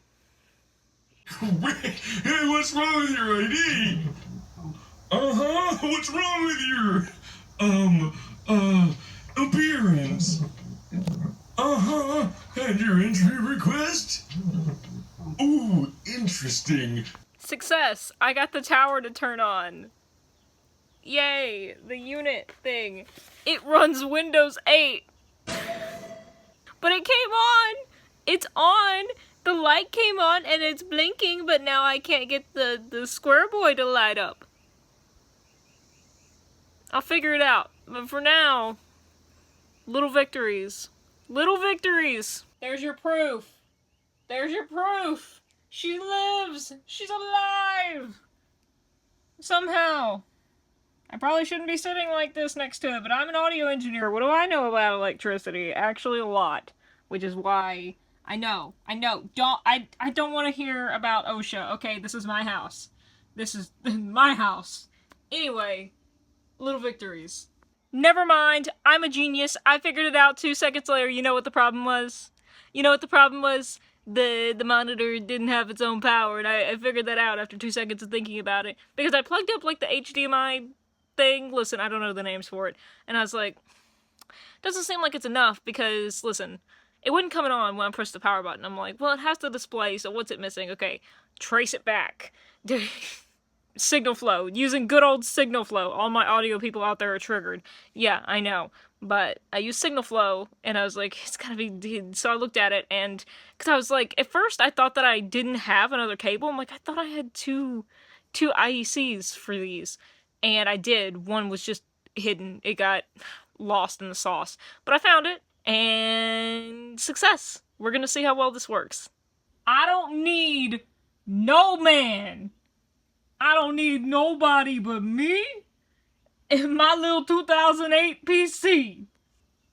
Hey, what's wrong with your ID? What's wrong with your, appearance? And your entry request? Ooh, interesting. Success! I got the tower to turn on. Yay! The unit thing. It runs Windows 8. But it came on! It's on! The light came on and it's blinking, but now I can't get the square boy to light up. I'll figure it out. But for now, little victories. Little victories! There's your proof. There's your proof! She lives! She's alive! Somehow. I probably shouldn't be sitting like this next to it, but I'm an audio engineer. What do I know about electricity? Actually, a lot. Which is why... I know. I don't want to hear about OSHA. Okay, this is my house. This is my house. Anyway, little victories. Never mind. I'm a genius. I figured it out 2 seconds later. You know what the problem was? You know what the problem was? The monitor didn't have its own power, and I figured that out after 2 seconds of thinking about it. Because I plugged up, like, the HDMI thing. Listen, I don't know the names for it. And I was like, doesn't seem like it's enough, because, listen, it wasn't coming on when I pressed the power button. I'm like, well, it has the display, so what's it missing? Okay, trace it back. Signal flow. Using good old signal flow. All my audio people out there are triggered. Yeah, I know. But I used signal flow, and I was like, it's gotta be... So I looked at it, and... Because I was like, at first I thought that I didn't have another cable. I'm like, I thought I had two IECs for these. And I did. One was just hidden. It got lost in the sauce. But I found it, and success. We're gonna see how well this works. I don't need no man. I don't need nobody but me and my little 2008 PC.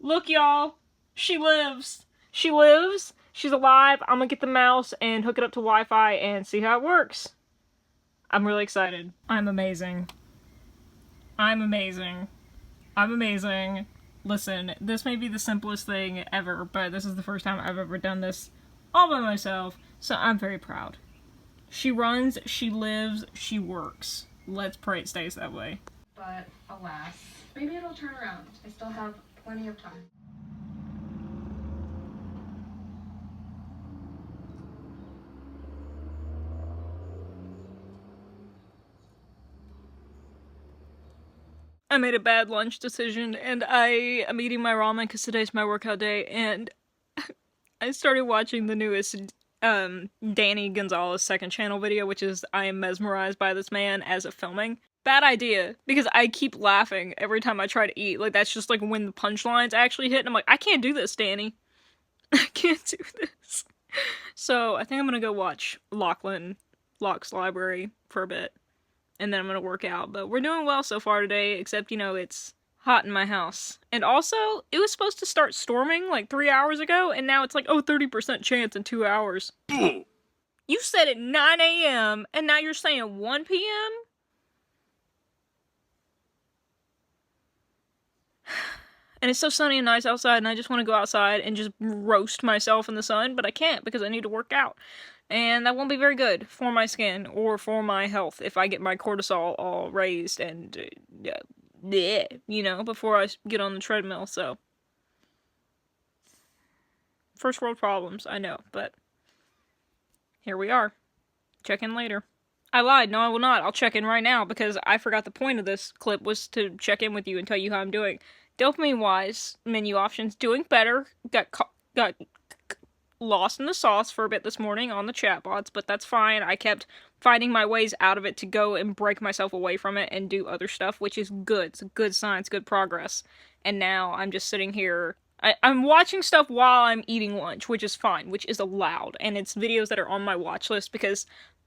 Look, y'all. She lives. She lives. She's alive. I'm gonna get the mouse and hook it up to Wi-Fi and see how it works. I'm really excited. I'm amazing. I'm amazing. I'm amazing. Listen, this may be the simplest thing ever, but this is the first time I've ever done this all by myself, so I'm very proud. She runs, she lives, she works. Let's pray it stays that way. But alas, maybe it'll turn around. I still have plenty of time. I made a bad lunch decision, and I am eating my ramen because today's my workout day, and I started watching the newest Danny Gonzalez second channel video, which is I am mesmerized by this man as a filming. Bad idea, because I keep laughing every time I try to eat. Like, that's just like when the punchlines actually hit, and I'm like, I can't do this, Danny. I can't do this. So I think I'm gonna go watch Locke's Library for a bit, and then I'm gonna work out. But we're doing well so far today, except, you know, it's hot in my house. And also, it was supposed to start storming like 3 hours ago, and now it's like, oh, 30% chance in 2 hours. You said at 9 a.m., and now you're saying 1 p.m.? And it's so sunny and nice outside, and I just want to go outside and just roast myself in the sun, but I can't because I need to work out. And that won't be very good for my skin or for my health if I get my cortisol all raised and, you know, before I get on the treadmill, so. First world problems, I know, but here we are. Check in later. I lied, no I will not. I'll check in right now because I forgot the point of this clip was to check in with you and tell you how I'm doing. Dopamine-wise, menu options, doing better. Got lost in the sauce for a bit this morning on the chatbots, but that's fine. I kept finding my ways out of it to go and break myself away from it and do other stuff, which is good. It's good science, good progress. And now I'm just sitting here. I'm watching stuff while I'm eating lunch, which is fine, which is allowed. And it's videos that are on my watch list because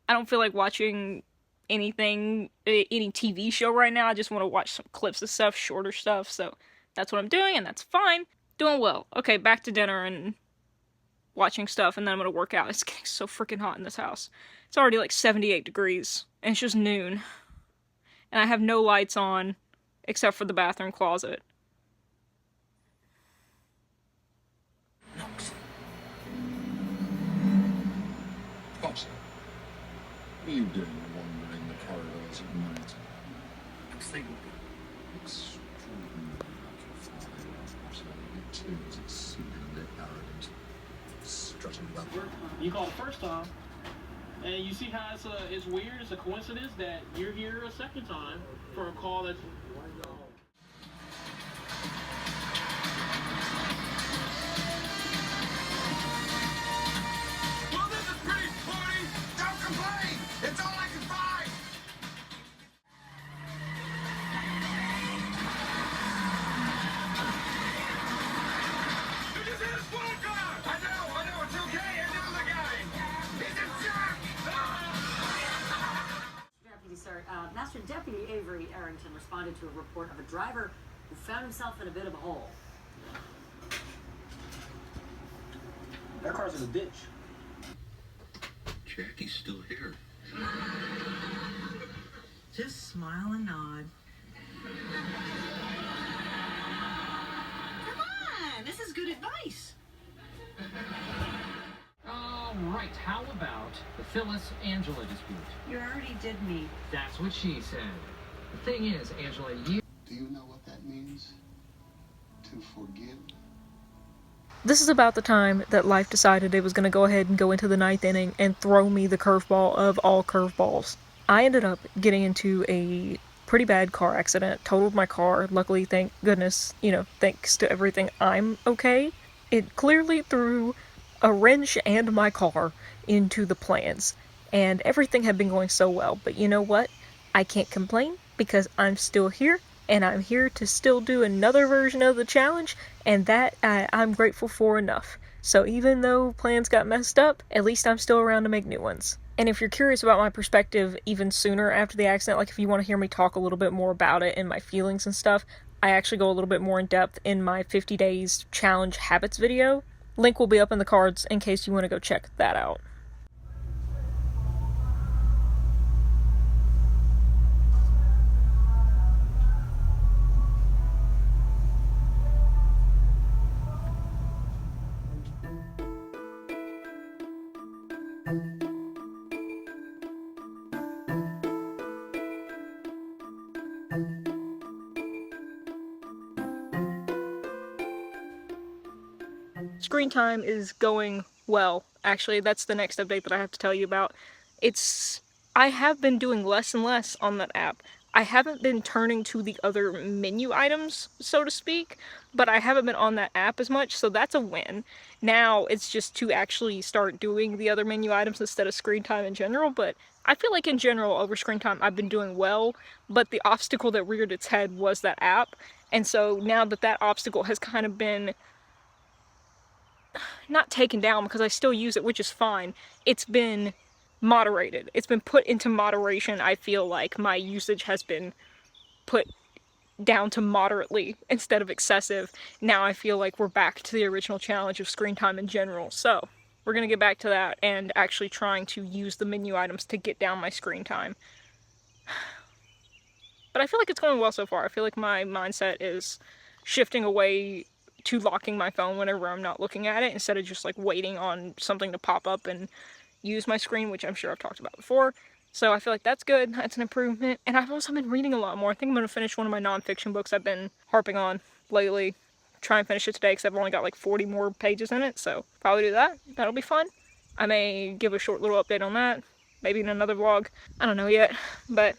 I don't feel like watching anything, any TV show right now. I just want to watch some clips of stuff, shorter stuff, so that's what I'm doing, and that's fine. Doing well. Okay, back to dinner and watching stuff, and then I'm gonna work out. It's getting so freaking hot in this house. It's already like 78 degrees, and it's just noon. And I have no lights on, except for the bathroom closet. Pops, what are you doing wandering the corridors at night? I'm thinking. Extraordinary absolutely too is exceedingly arrogant. Strutting about. You called the first time, and you see how it's weird. It's a coincidence that you're here a second time for a call that's. Well, this is pretty funny. Don't complain. It's all I can find. You just hit a squad car. I know. It's okay. I know the guy. He's a jerk. Deputy, sir, Master Deputy Avery Arrington responded to a report of a driver who found himself in a bit of a hole. That car's in the ditch. Jackie's still here. Just smile and nod. Come on, this is good advice. Right, how about the Phyllis-Angela dispute? You already did me. That's what she said. The thing is, Angela, you... Do you know what that means? To forgive? This is about the time that life decided it was going to go ahead and go into the 9th inning and throw me the curveball of all curveballs. I ended up getting into a pretty bad car accident, totaled my car. Luckily, thank goodness, thanks to everything, I'm okay. It clearly threw a wrench and my car into the plans, and everything had been going so well, but you know what? I can't complain because I'm still here, and I'm here to still do another version of the challenge, and that I'm grateful for enough. So even though plans got messed up, at least I'm still around to make new ones. And if you're curious about my perspective even sooner after the accident, like if you want to hear me talk a little bit more about it and my feelings and stuff, I actually go a little bit more in depth in my 50 days challenge habits video. Link will be up in the cards in case you want to go check that out. Screen time is going well. Actually, that's the next update that I have to tell you about. I have been doing less and less on that app. I haven't been turning to the other menu items, so to speak, but I haven't been on that app as much, so that's a win. Now it's just to actually start doing the other menu items instead of screen time in general, but I feel like in general over screen time I've been doing well, but the obstacle that reared its head was that app, and so now that that obstacle has kind of been not taken down because I still use it, which is fine, it's been moderated. It's been put into moderation. I feel like my usage has been put down to moderately instead of excessive. Now I feel like we're back to the original challenge of screen time in general. So we're gonna get back to that and actually trying to use the menu items to get down my screen time. But I feel like it's going well so far. I feel like my mindset is shifting away to locking my phone whenever I'm not looking at it, instead of just like waiting on something to pop up and use my screen, which I'm sure I've talked about before. So I feel like that's good. That's an improvement. And I've also been reading a lot more. I think I'm going to finish one of my nonfiction books I've been harping on lately. Try and finish it today because I've only got like 40 more pages in it. So probably do that. That'll be fun. I may give a short little update on that. Maybe in another vlog. I don't know yet. But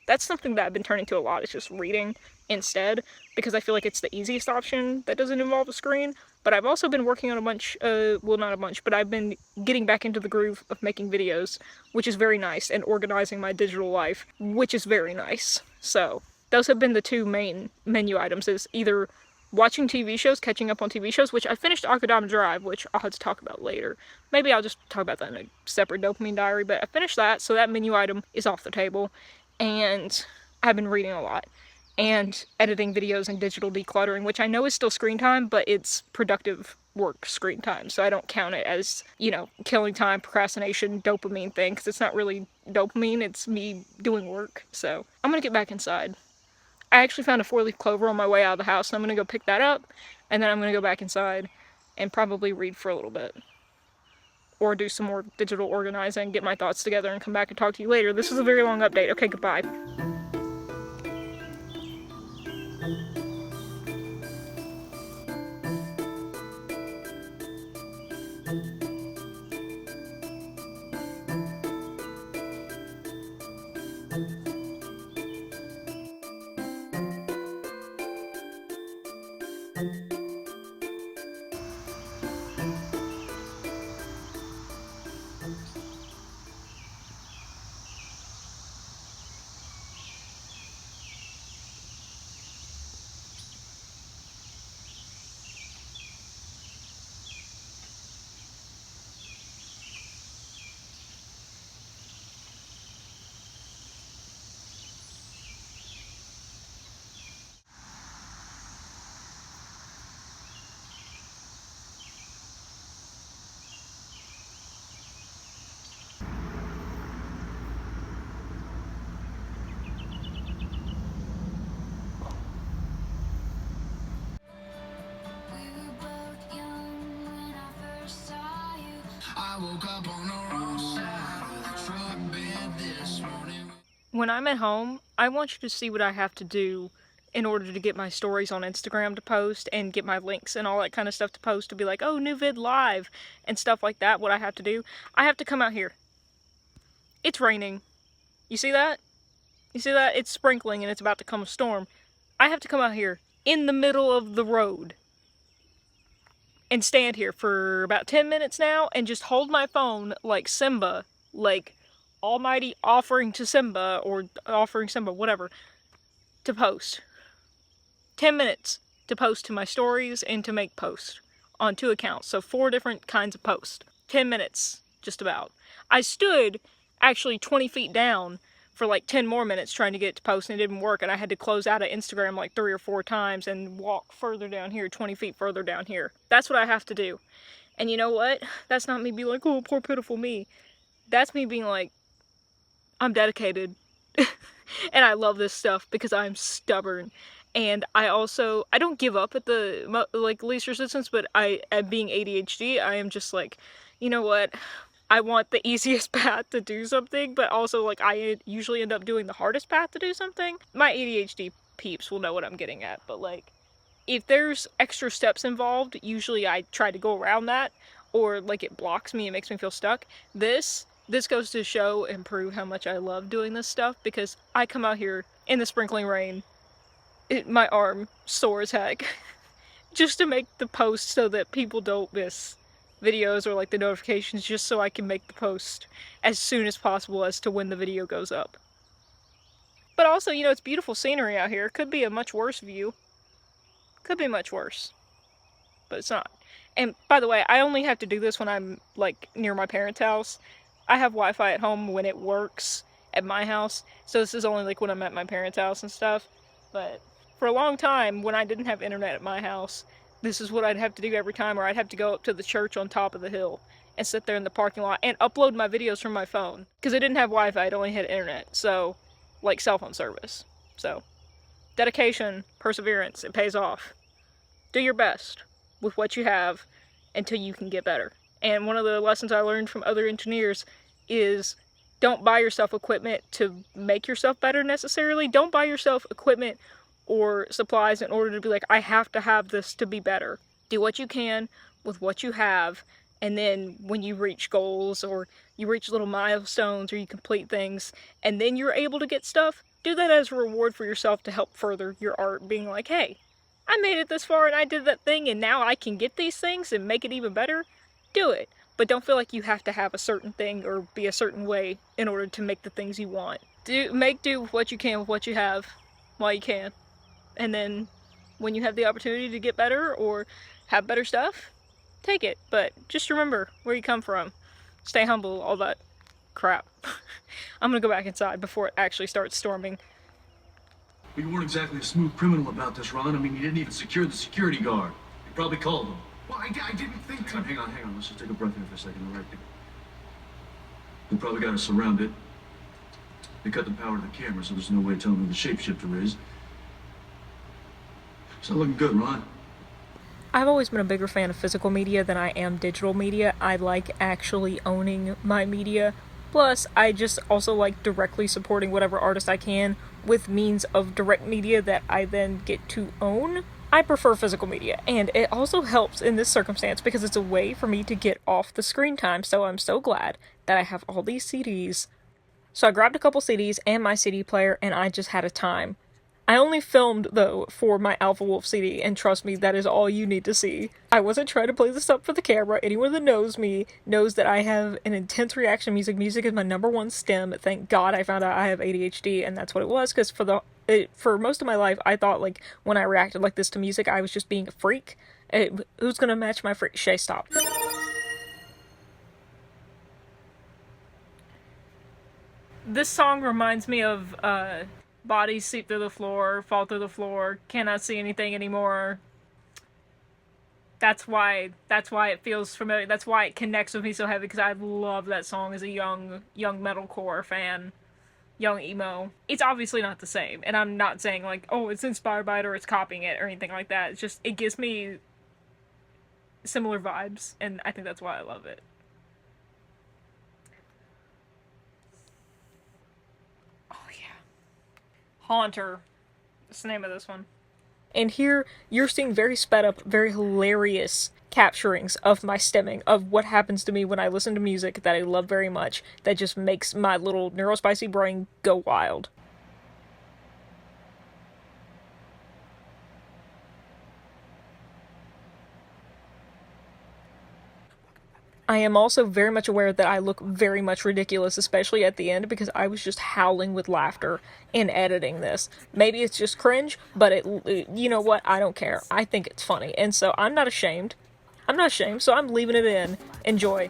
that's something that I've been turning to a lot, is just reading instead, because I feel like it's the easiest option that doesn't involve a screen. But I've also been working on a bunch, well, not a bunch, but I've been getting back into the groove of making videos, which is very nice, and organizing my digital life, which is very nice. So those have been the two main menu items, is either watching TV shows, catching up on TV shows, which I finished Akudama Drive, which I'll have to talk about later. Maybe I'll just talk about that in a separate dopamine diary, but I finished that, so that menu item is off the table. And I've been reading a lot. And editing videos and digital decluttering, which I know is still screen time, but it's productive work screen time, so I don't count it as, you know, killing time, procrastination, dopamine thing, because it's not really dopamine, it's me doing work. So I'm gonna get back inside. I actually found a 4-leaf clover on my way out of the house, and I'm gonna go pick that up, and then I'm gonna go back inside and probably read for a little bit. Or do some more digital organizing, get my thoughts together, and come back and talk to you later. This is a very long update. Okay, goodbye. When I'm at home, I want you to see what I have to do in order to get my stories on Instagram to post and get my links and all that kind of stuff to post, to be like, oh, new vid live and stuff like that. What I have to do, I have to come out here. It's raining. You see that? You see that? It's sprinkling and it's about to come a storm. I have to come out here in the middle of the road and stand here for about 10 minutes now and just hold my phone like Simba, like Almighty offering to Simba, or offering Simba, whatever, to post. 10 minutes to post to my stories and to make posts on 2 accounts. So 4 different kinds of posts. 10 minutes, just about. I stood actually 20 feet down for like 10 more minutes trying to get it to post, and it didn't work, and I had to close out of Instagram like 3 or 4 times and walk further down here, 20 feet further down here. That's what I have to do. And you know what? That's not me being like, oh, poor pitiful me. That's me being like, I'm dedicated. And I love this stuff because I'm stubborn. And I don't give up at the least resistance, but at being ADHD, I am just like, you know what? I want the easiest path to do something, but also like I usually end up doing the hardest path to do something. My ADHD peeps will know what I'm getting at, but like if there's extra steps involved, usually I try to go around that, or like it blocks me and makes me feel stuck. This goes to show and prove how much I love doing this stuff, because I come out here in the sprinkling rain, my arm sore as heck, just to make the post so that people don't miss videos or like the notifications, just so I can make the post as soon as possible as to when the video goes up. But also, you know, it's beautiful scenery out here. Could be a much worse view. Could be much worse. But it's not. And by the way, I only have to do this when I'm like near my parents' house. I have Wi-Fi at home when it works at my house, so this is only like when I'm at my parents' house and stuff. But for a long time, when I didn't have internet at my house, this is what I'd have to do every time, or I'd have to go up to the church on top of the hill and sit there in the parking lot and upload my videos from my phone. Because I didn't have Wi-Fi, it only had internet, so, like cell phone service. So, dedication, perseverance, it pays off. Do your best with what you have until you can get better. And one of the lessons I learned from other engineers is don't buy yourself equipment to make yourself better necessarily. Don't buy yourself equipment or supplies in order to be like, I have to have this to be better. Do what you can with what you have, and then when you reach goals or you reach little milestones or you complete things and then you're able to get stuff, do that as a reward for yourself to help further your art, being like, hey, I made it this far and I did that thing and now I can get these things and make it even better. Do it, but don't feel like you have to have a certain thing or be a certain way in order to make the things you want. Make do with what you can with what you have while you can, and then when you have the opportunity to get better or have better stuff, take it. But just remember where you come from. Stay humble, all that crap. I'm gonna go back inside before it actually starts storming. Well, you weren't exactly a smooth criminal about this, Ron. I mean, you didn't even secure the security guard. You probably called him. Well, I didn't think to. Hang on. Let's just take a breath here for a second. All right. They probably got us surrounded. They cut the power to the camera, so there's no way of telling who the shapeshifter is. It's not looking good, Ron. I've always been a bigger fan of physical media than I am digital media. I like actually owning my media. Plus, I just also like directly supporting whatever artist I can with means of direct media that I then get to own. I prefer physical media, and it also helps in this circumstance because it's a way for me to get off the screen time, so I'm so glad that I have all these CDs. So I grabbed a couple CDs and my CD player, and I just had a time. I only filmed, though, for my Alpha Wolf CD, and trust me, that is all you need to see. I wasn't trying to play this up for the camera. Anyone that knows me knows that I have an intense reaction to music. Music is my ¡1 stem. Thank God I found out I have ADHD, and that's what it was, because for most of my life, I thought, like, when I reacted like this to music, I was just being a freak. Who's gonna match my freak? Chey, stop. This song reminds me of, bodies seep through the floor, fall through the floor, cannot see anything anymore. That's why it feels familiar. That's why it connects with me so heavy, because I love that song as a young metalcore fan. Young emo. It's obviously not the same, and I'm not saying like, oh, it's inspired by it or it's copying it or anything like that. It's just, it gives me similar vibes, and I think that's why I love it. Haunter. That's the name of this one. And here, you're seeing very sped up, very hilarious capturings of my stemming, of what happens to me when I listen to music that I love very much, that just makes my little neurospicy brain go wild. I am also very much aware that I look very much ridiculous, especially at the end, because I was just howling with laughter in editing this. Maybe it's just cringe, but you know what? I don't care. I think it's funny, and so I'm not ashamed. So I'm leaving it in. Enjoy.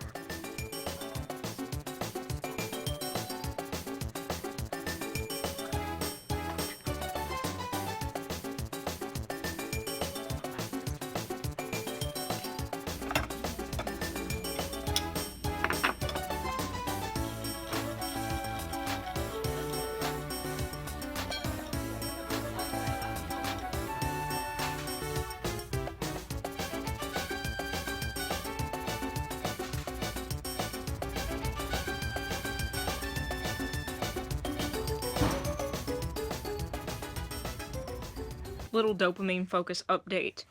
Little dopamine focus update.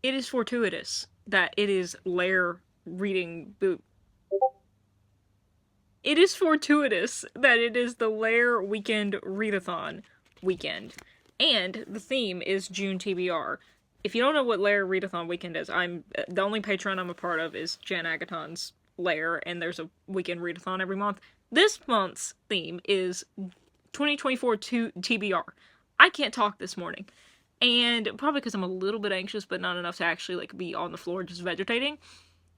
It is fortuitous that it is Lair reading boot. It is fortuitous that it is the Lair Weekend Readathon weekend. And the theme is June TBR. If you don't know what Lair Readathon weekend is, the only Patreon I'm a part of is Jan Agaton's Lair, and there's a weekend readathon every month. This month's theme is 2024 TBR. I can't talk this morning. And probably because I'm a little bit anxious, but not enough to actually, like, be on the floor just vegetating,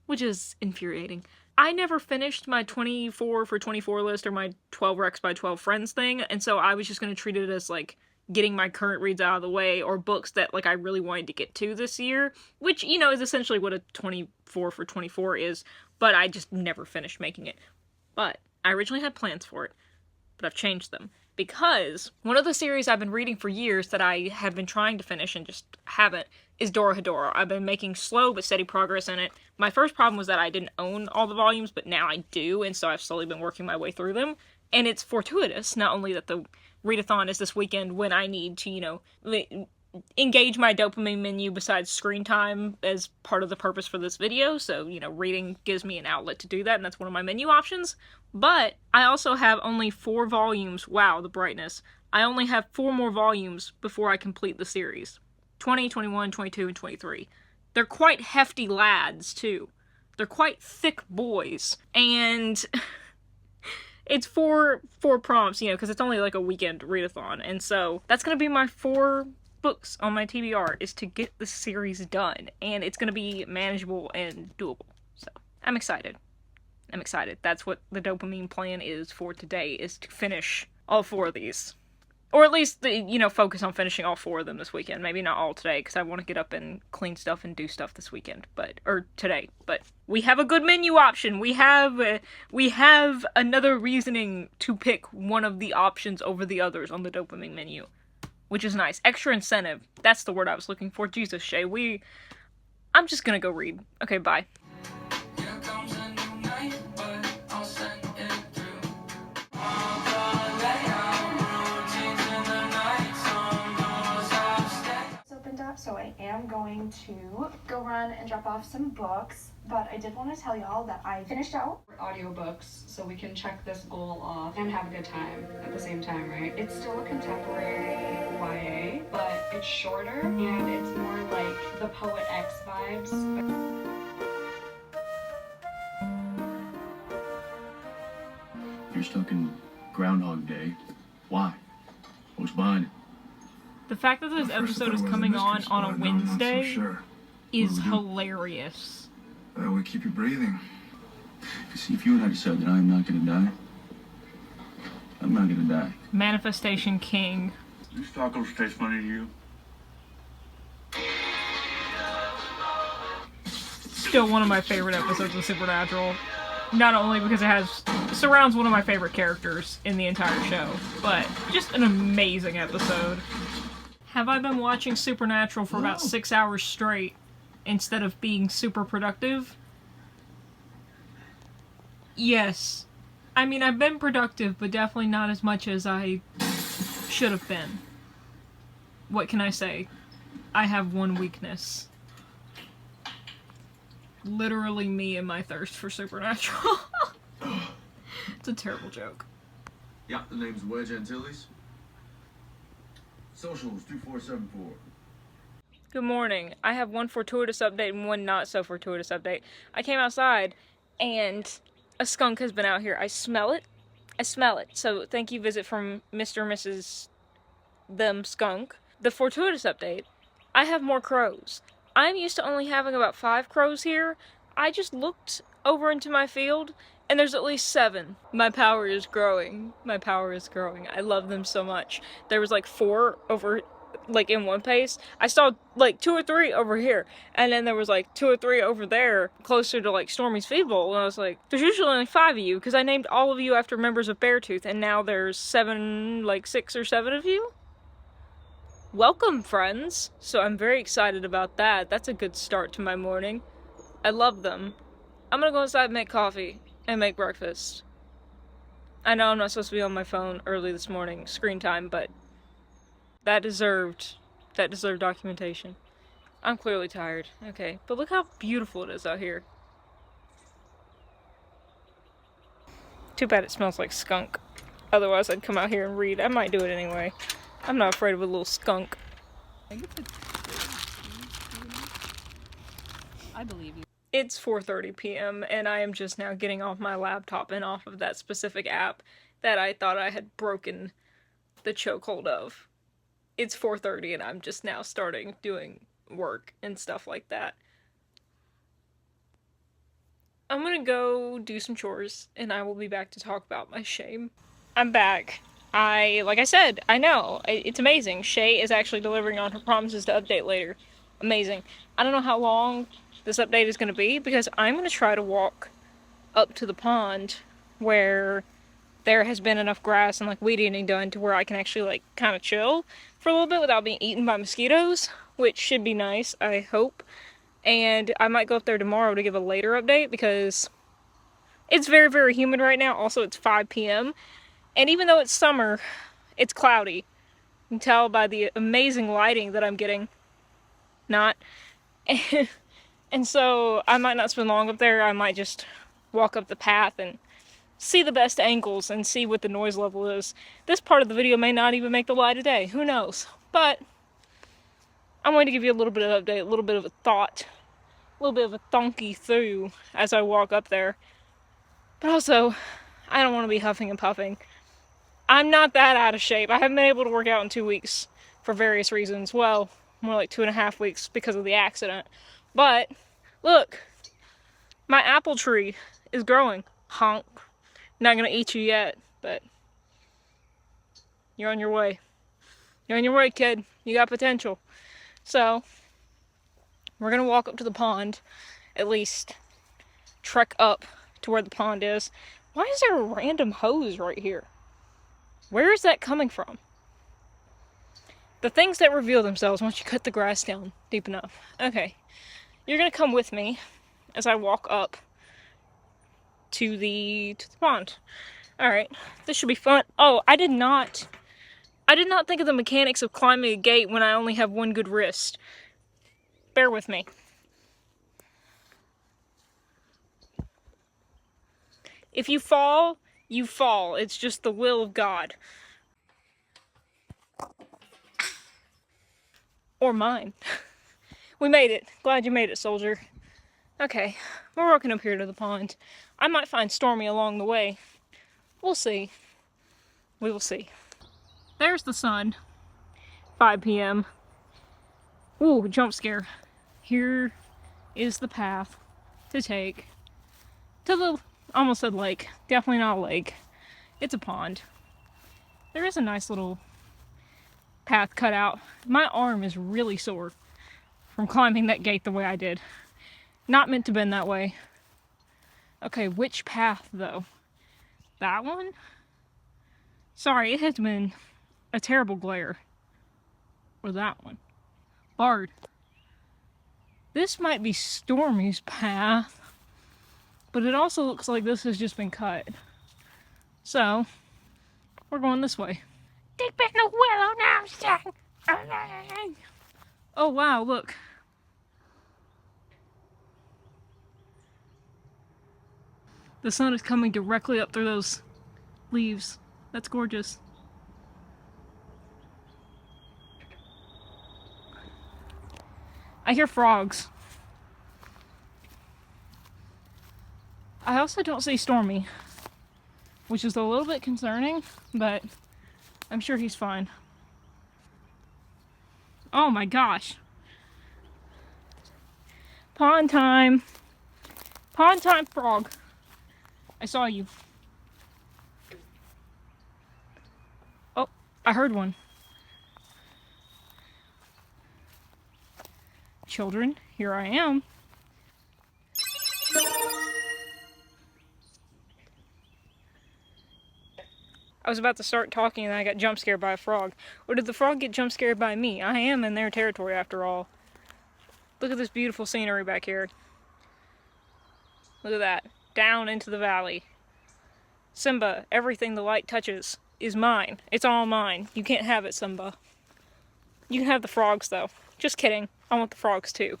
which is infuriating. I never finished my 24 for 24 list or my 12 Recs by 12 friends thing, and so I was just going to treat it as, like, getting my current reads out of the way, or books that, like, I really wanted to get to this year, which, you know, is essentially what a 24 for 24 is, but I just never finished making it. But I originally had plans for it, but I've changed them. Because one of the series I've been reading for years that I have been trying to finish and just haven't is Dora Hedora. I've been making slow but steady progress in it. My first problem was that I didn't own all the volumes, but now I do, and so I've slowly been working my way through them. And it's fortuitous, not only that the readathon is this weekend when I need to, you know, engage my dopamine menu besides screen time as part of the purpose for this video, so, you know, reading gives me an outlet to do that, and that's one of my menu options. But I also have only 4 volumes. Wow, the brightness. I only have 4 more volumes before I complete the series. 20, 21, 22, and 23. They're quite hefty lads, too. They're quite thick boys. And it's 4 prompts, you know, because it's only like a weekend readathon. And so that's going to be my 4 books on my TBR, is to get the series done. And it's going to be manageable and doable. So I'm excited. That's what the dopamine plan is for today, is to finish all 4 of these. Or at least, focus on finishing all 4 of them this weekend. Maybe not all today, because I want to get up and clean stuff and do stuff this weekend. Or today. But we have a good menu option. We have another reasoning to pick one of the options over the others on the dopamine menu. Which is nice. Extra incentive. That's the word I was looking for. Jesus, Chey. I'm just gonna go read. Okay, bye. So I am going to go run and drop off some books, but I did want to tell y'all that I finished out Audiobooks, so we can check this goal off and have a good time at the same time, right? It's still a contemporary YA, but it's shorter and it's more like the Poet X vibes. You're stuck in Groundhog Day. Why? What's behind it? The fact that this episode is coming on a Wednesday is hilarious. We keep you breathing. You see, if you and I decide that I'm not gonna die, I'm not gonna die. Manifestation King. These tacos taste funny to you? Still one of my favorite episodes of Supernatural. Not only because it surrounds one of my favorite characters in the entire show, but just an amazing episode. Have I been watching Supernatural for about 6 hours straight instead of being super productive? Yes. I mean, I've been productive, but definitely not as much as I should have been. What can I say? I have one weakness. Literally me and my thirst for Supernatural. It's a terrible joke. Yeah, the name's Wedge Antilles. Socials 2474. Good morning. I have one fortuitous update and one not so fortuitous update. I came outside and a skunk has been out here. I smell it. So thank you, visit from Mr. and Mrs. Them Skunk. The fortuitous update. I have more crows. I'm used to only having about 5 crows here. I just looked over into my field and there's at least 7. My power is growing. I love them so much. There was like 4 over, like in one place. I saw like 2 or 3 over here. And then there was like 2 or 3 over there closer to like Stormy's feed bowl. And I was like, there's usually only 5 of you because I named all of you after members of Beartooth. And now there's 6 or 7 of you. Welcome, friends. So I'm very excited about that. That's a good start to my morning. I love them. I'm gonna go inside and make coffee and make breakfast. I know I'm not supposed to be on my phone early this morning, screen time, but that deserved documentation. I'm clearly tired. Okay, but look how beautiful it is out here. Too bad it smells like skunk. Otherwise I'd come out here and read. I might do it anyway. I'm not afraid of a little skunk. I believe you. It's 4:30 p.m. and I am just now getting off my laptop and off of that specific app that I thought I had broken the chokehold of. It's 4:30 and I'm just now starting doing work and stuff like that. I'm gonna go do some chores and I will be back to talk about my shame. I'm back. Like I said, I know, it's amazing. Chey is actually delivering on her promises to update later. Amazing. I don't know how long this update is going to be because I'm going to try to walk up to the pond where there has been enough grass and like weed eating done to where I can actually like kind of chill for a little bit without being eaten by mosquitoes, which should be nice, I hope. And I might go up there tomorrow to give a later update because it's very, very humid right now. Also, it's 5 p.m. And even though it's summer, it's cloudy. You can tell by the amazing lighting that I'm getting. Not. And so I might not spend long up there. I might just walk up the path and see the best angles and see what the noise level is. This part of the video may not even make the light of day. Who knows? But I'm going to give you a little bit of update, a little bit of a thought, a little bit of a thonky through as I walk up there. But also, I don't want to be huffing and puffing. I'm not that out of shape. I haven't been able to work out in 2 weeks for various reasons. Well, more like 2.5 weeks because of the accident. But, look, my apple tree is growing. Honk. Not gonna eat you yet, but you're on your way. You're on your way, kid. You got potential. So, we're gonna walk up to the pond, at least trek up to where the pond is. Why is there a random hose right here? Where is that coming from? The things that reveal themselves once you cut the grass down deep enough. Okay, you're gonna come with me as I walk up to the pond. All right, this should be fun. Oh, I did not think of the mechanics of climbing a gate when I only have one good wrist. Bear with me. If you fall, you fall. It's just the will of God. Or mine. We made it. Glad you made it, soldier. Okay, we're walking up here to the pond. I might find Stormy along the way. We'll see. We will see. There's the sun. 5 p.m. Ooh, jump scare. Here is the path to take to the, almost said lake. Definitely not a lake. It's a pond. There is a nice little path cut out. My arm is really sore from climbing that gate the way I did. Not meant to bend that way. Okay, which path though? That one? Sorry, it has been a terrible glare. Or that one. Bard. This might be Stormy's path, but it also looks like this has just been cut. So, we're going this way. Deep in the willow now, son. Oh wow, look. The sun is coming directly up through those leaves. That's gorgeous. I hear frogs. I also don't see Stormy, which is a little bit concerning, but I'm sure he's fine. Oh my gosh. Pond time. Pond time, frog. I saw you. Oh, I heard one. Children, here I am. I was about to start talking and I got jump scared by a frog. Or did the frog get jump scared by me? I am in their territory after all. Look at this beautiful scenery back here. Look at that. Down into the valley. Simba, everything the light touches is mine. It's all mine. You can't have it, Simba. You can have the frogs though. Just kidding. I want the frogs too.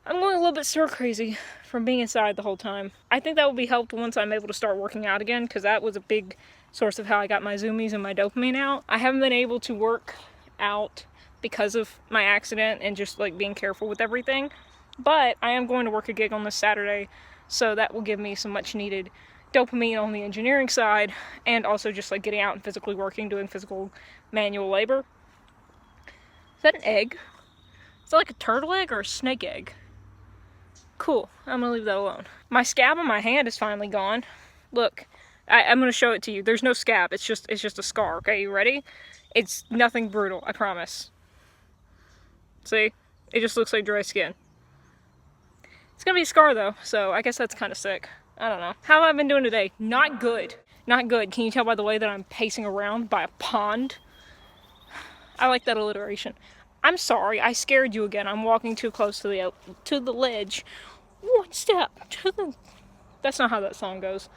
I'm going a little bit stir crazy from being inside the whole time. I think that will be helped once I'm able to start working out again, because that was a big source of how I got my zoomies and my dopamine out. I haven't been able to work out because of my accident and just like being careful with everything, but I am going to work a gig on this Saturday, so that will give me some much needed dopamine on the engineering side, and also just like getting out and physically working, doing physical manual labor. Is that an egg? Is that like a turtle egg or a snake egg? Cool, I'm gonna leave that alone. My scab on my hand is finally gone. Look, I'm gonna show it to you. There's no scab, it's just a scar, okay, you ready? It's nothing brutal, I promise. See? It just looks like dry skin. It's gonna be a scar though, so I guess that's kind of sick. I don't know. How have I been doing today? Not good. Not good. Can you tell by the way that I'm pacing around by a pond? I like that alliteration. I'm sorry, I scared you again. I'm walking too close to the ledge. One step to the... That's not how that song goes.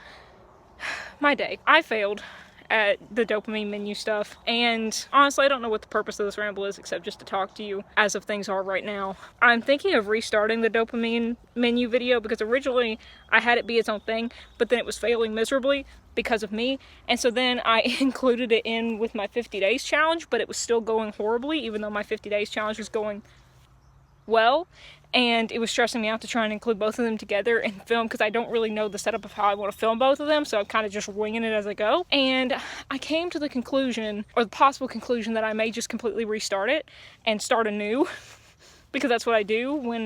My day. I failed at the dopamine menu stuff, and honestly I don't know what the purpose of this ramble is except just to talk to you as of things are right now. I'm thinking of restarting the dopamine menu video because originally I had it be its own thing, but then it was failing miserably because of me, and so then I included it in with my 50 days challenge, but it was still going horribly even though my 50 days challenge was going well, and it was stressing me out to try and include both of them together and film because I don't really know the setup of how I want to film both of them, so I'm kind of just winging it as I go. And I came to the conclusion, or the possible conclusion, that I may just completely restart it and start anew because that's what I do when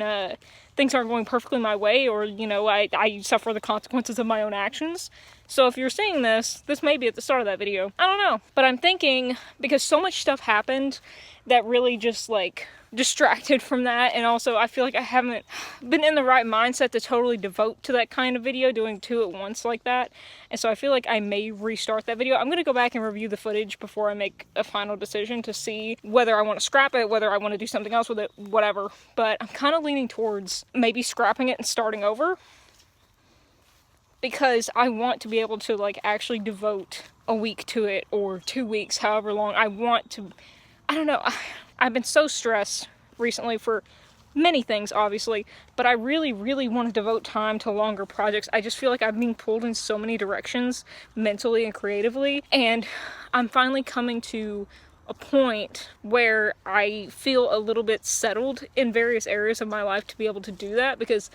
things aren't going perfectly my way, or, you know, I suffer the consequences of my own actions. So if you're seeing this, this may be at the start of that video. I don't know. But I'm thinking, because so much stuff happened that really just, like, distracted from that, and also I feel like I haven't been in the right mindset to totally devote to that kind of video, doing two at once like that, and so I feel like I may restart that video. I'm gonna go back and review the footage before I make a final decision to see whether I want to scrap it, whether I want to do something else with it, whatever, but I'm kind of leaning towards maybe scrapping it and starting over, because I want to be able to, like, actually devote a week to it, or 2 weeks, however long I want to. I don't know. I've been so stressed recently for many things, obviously, but I really, really want to devote time to longer projects. I just feel like I'm being pulled in so many directions, mentally and creatively, and I'm finally coming to a point where I feel a little bit settled in various areas of my life to be able to do that, because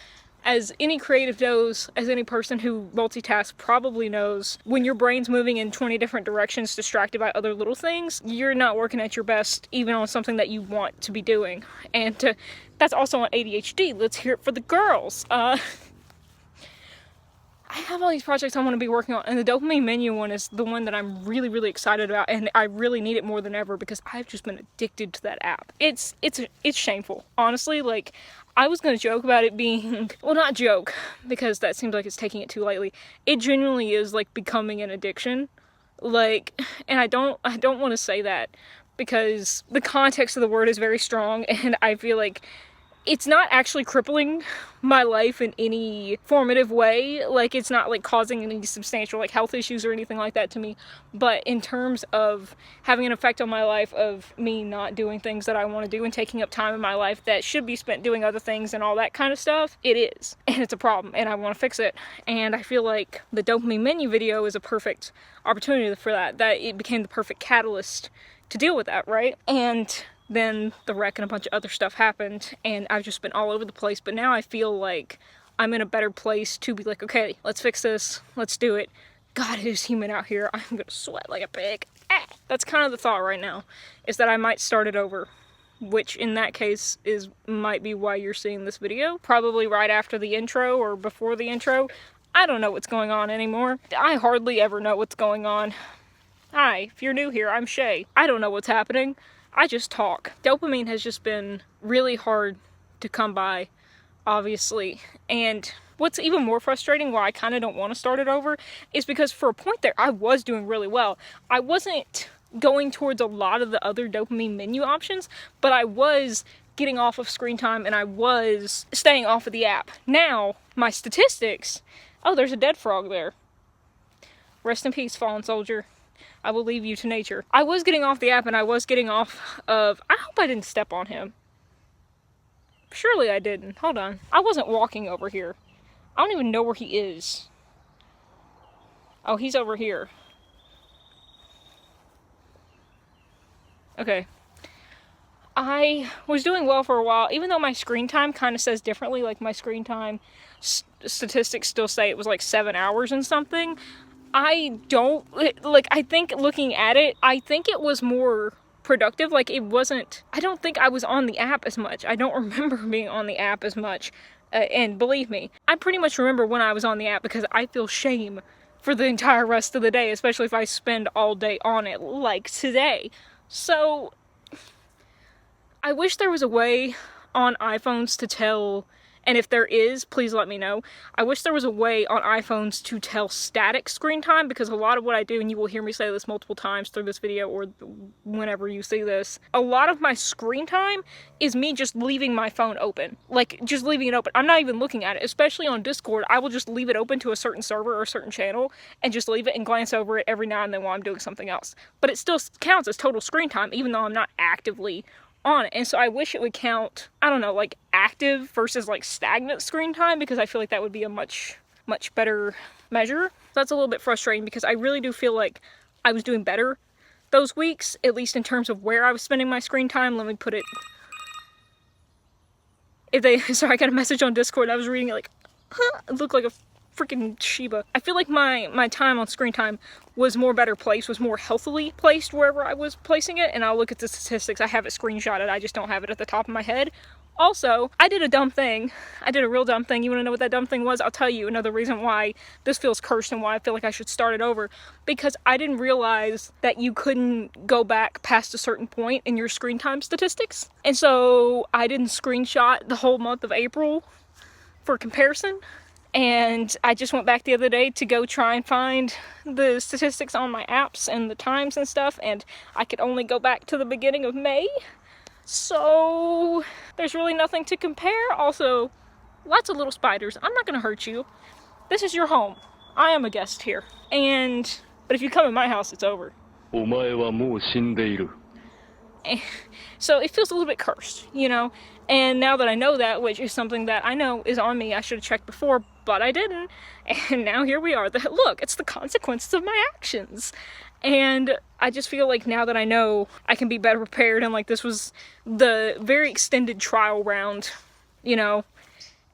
as any creative knows, as any person who multitasks probably knows, when your brain's moving in 20 different directions, distracted by other little things, you're not working at your best, even on something that you want to be doing. And that's also on ADHD. Let's hear it for the girls. I have all these projects I want to be working on, and the dopamine menu one is the one that I'm really, really excited about, and I really need it more than ever because I've just been addicted to that app. It's shameful, honestly. Like, I was going to joke about it being, well, not joke, because that seems like it's taking it too lightly. It genuinely is, like, becoming an addiction. Like, and I don't want to say that because the context of the word is very strong, and I feel like it's not actually crippling my life in any formative way. Like, it's not, like, causing any substantial, like, health issues or anything like that to me. But in terms of having an effect on my life, of me not doing things that I want to do and taking up time in my life that should be spent doing other things and all that kind of stuff, it is. And it's a problem, and I want to fix it. And I feel like the dopamine menu video is a perfect opportunity for that. That it became the perfect catalyst to deal with that, right? And then the wreck and a bunch of other stuff happened, and I've just been all over the place. But now I feel like I'm in a better place to be like, okay, let's fix this, let's do it. God, it is humid out here. I'm gonna sweat like a pig. That's kind of the thought right now, is that I might start it over, which in that case might be why you're seeing this video, probably right after the intro or before the intro. I don't know what's going on anymore. I hardly ever know what's going on. Hi, if you're new here, I'm Chey. I don't know what's happening. I just talk. Dopamine has just been really hard to come by, obviously. And what's even more frustrating, why I kind of don't want to start it over, is because for a point there, I was doing really well. I wasn't going towards a lot of the other dopamine menu options, but I was getting off of screen time and I was staying off of the app. Now, my statistics... Oh, there's a dead frog there. Rest in peace, fallen soldier. I will leave you to nature. I was getting off the app, and I was getting off of... I hope I didn't step on him. Surely I didn't. Hold on. I wasn't walking over here. I don't even know where he is. Oh, he's over here. Okay. I was doing well for a while, even though my screen time kind of says differently. Like, my screen time statistics still say it was like 7 hours and something. I don't, like, I think looking at it, I think it was more productive. Like, it wasn't, I don't think I was on the app as much. I don't remember being on the app as much. And believe me, I pretty much remember when I was on the app because I feel shame for the entire rest of the day, especially if I spend all day on it, like today. So, I wish there was a way on iPhones to tell, and if there is, please let me know. I wish there was a way on iPhones to tell static screen time, because a lot of what I do, and you will hear me say this multiple times through this video or whenever you see this, a lot of my screen time is me just leaving my phone open. Like, just leaving it open. I'm not even looking at it. Especially on Discord, I will just leave it open to a certain server or a certain channel and just leave it and glance over it every now and then while I'm doing something else. But it still counts as total screen time, even though I'm not actively on it. And so I wish it would count, I don't know, like active versus like stagnant screen time, because I feel like that would be a much better measure. So that's a little bit frustrating, because I really do feel like I was doing better those weeks, at least in terms of where I was spending my screen time. Let me put it, sorry, I got a message on Discord, I was reading it like, it looked like a freaking Shiba. I feel like my time on screen time was more better placed, was more healthily placed wherever I was placing it, and I'll look at the statistics. I have it screenshotted, I just don't have it at the top of my head. Also, I did a dumb thing. I did a real dumb thing. You want to know what that dumb thing was? I'll tell you another reason why this feels cursed and why I feel like I should start it over. Because I didn't realize that you couldn't go back past a certain point in your screen time statistics. And so I didn't screenshot the whole month of April for comparison. And I just went back the other day to go try and find the statistics on my apps and the times and stuff. And I could only go back to the beginning of May. So there's really nothing to compare. Also, lots of little spiders. I'm not gonna hurt you. This is your home. I am a guest here. But if you come in my house, it's over. So it feels a little bit cursed, you know? And now that I know that, which is something that I know is on me, I should have checked before, but I didn't. And now here we are. Look, it's the consequences of my actions. And I just feel like now that I know, I can be better prepared, and like this was the very extended trial round, you know,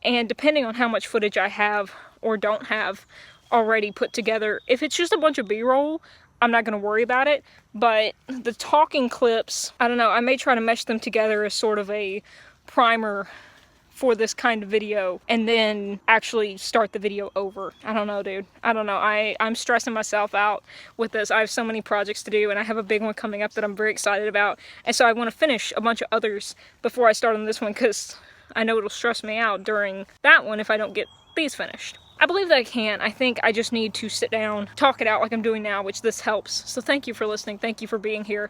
and depending on how much footage I have or don't have already put together, if it's just a bunch of B-roll, I'm not going to worry about it, but the talking clips, I don't know, I may try to mesh them together as sort of a primer for this kind of video and then actually start the video over. I don't know, dude. I don't know. I'm stressing myself out with this. I have so many projects to do, and I have a big one coming up that I'm very excited about. And so I want to finish a bunch of others before I start on this one, because I know it'll stress me out during that one if I don't get these finished. I believe that I can. I think I just need to sit down, talk it out like I'm doing now, which this helps. So thank you for listening. Thank you for being here.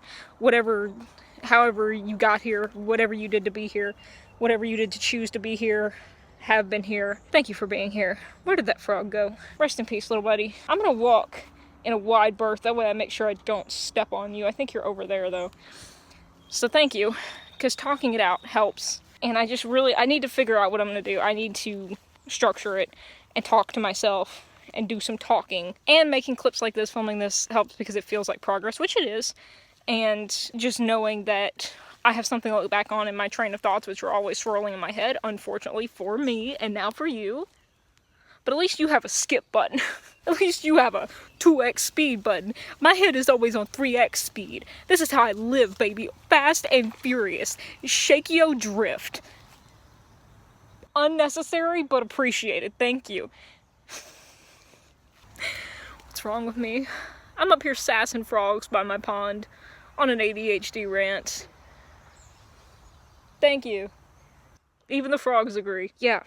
However you got here, whatever you did to be here, whatever you did to choose to be here, have been here. Thank you for being here. Where did that frog go? Rest in peace, little buddy. I'm gonna walk in a wide berth. That way I make sure I don't step on you. I think you're over there though. So thank you, because talking it out helps. And I need to figure out what I'm gonna do. I need to structure it and talk to myself and do some talking. And making clips like this, filming this, helps because it feels like progress, which it is. And just knowing that I have something to look back on in my train of thoughts, which are always swirling in my head, unfortunately for me, and now for you. But at least you have a skip button. At least you have a 2x speed button. My head is always on 3x speed. This is how I live, baby. Fast and furious. Shakio drift. Unnecessary, but appreciated. Thank you. What's wrong with me? I'm up here sassing frogs by my pond on an ADHD rant. Thank you. Even the frogs agree. Yeah.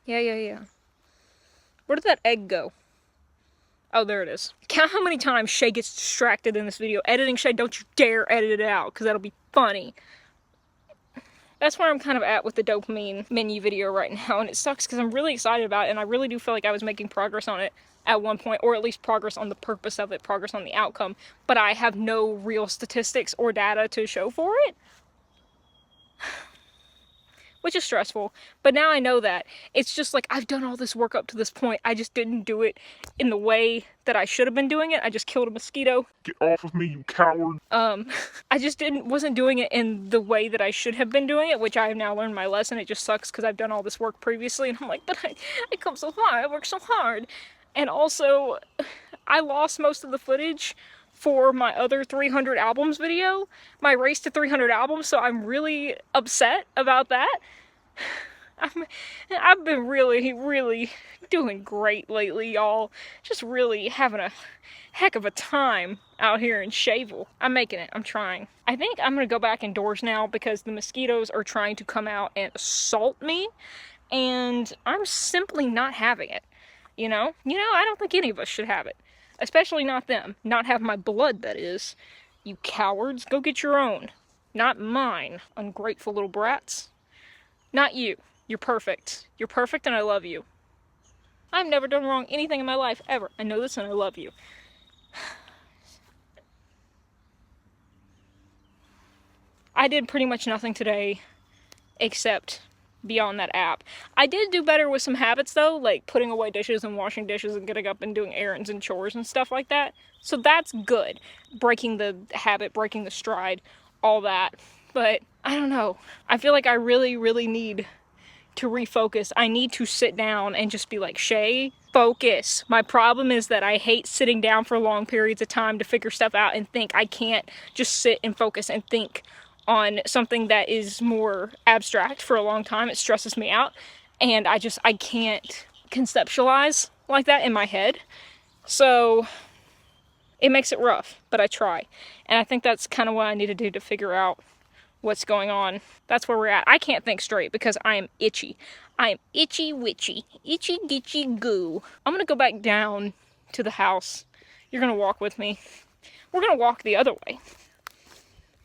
Yeah. Where did that egg go? Oh, there it is. Count how many times Chey gets distracted in this video. Editing Chey, don't you dare edit it out, because that'll be funny. That's where I'm kind of at with the dopamine menu video right now, and it sucks because I'm really excited about it, and I really do feel like I was making progress on it at one point, or at least progress on the purpose of it, progress on the outcome, but I have no real statistics or data to show for it. Which is stressful, but now I know that. It's just like, I've done all this work up to this point, I just didn't do it in the way that I should have been doing it. I just killed a mosquito. Get off of me, you coward. I just wasn't doing it in the way that I should have been doing it, which I have now learned my lesson. It just sucks because I've done all this work previously, and I'm like, but I come so far, I work so hard. And also, I lost most of the footage for my other 300 albums video, my race to 300 albums, so I'm really upset about that. I've been really doing great lately, y'all. Just really having a heck of a time out here in Cheyville. I'm making it. I'm trying. I think I'm gonna go back indoors now because the mosquitoes are trying to come out and assault me, and I'm simply not having it. You know, I don't think any of us should have it. Especially not them. Not have my blood, that is. You cowards, go get your own. Not mine, ungrateful little brats. Not you. You're perfect. You're perfect and I love you. I've never done wrong anything in my life, ever. I know this and I love you. I did pretty much nothing today except be on that app. I did do better with some habits though, like putting away dishes and washing dishes and getting up and doing errands and chores and stuff like that. So that's good. Breaking the habit, breaking the stride, all that. But I don't know. I feel like I really need to refocus, I need to sit down and just be like, Chey, focus. My problem is that I hate sitting down for long periods of time to figure stuff out and think. I can't just sit and focus and think on something that is more abstract for a long time. It stresses me out, and I can't conceptualize like that in my head. So it makes it rough, but I try. And I think that's kind of what I need to do to figure out what's going on. That's where we're at. I can't think straight because I am itchy. I am itchy witchy. Itchy gitchy goo. I'm gonna go back down to the house. You're gonna walk with me. We're gonna walk the other way.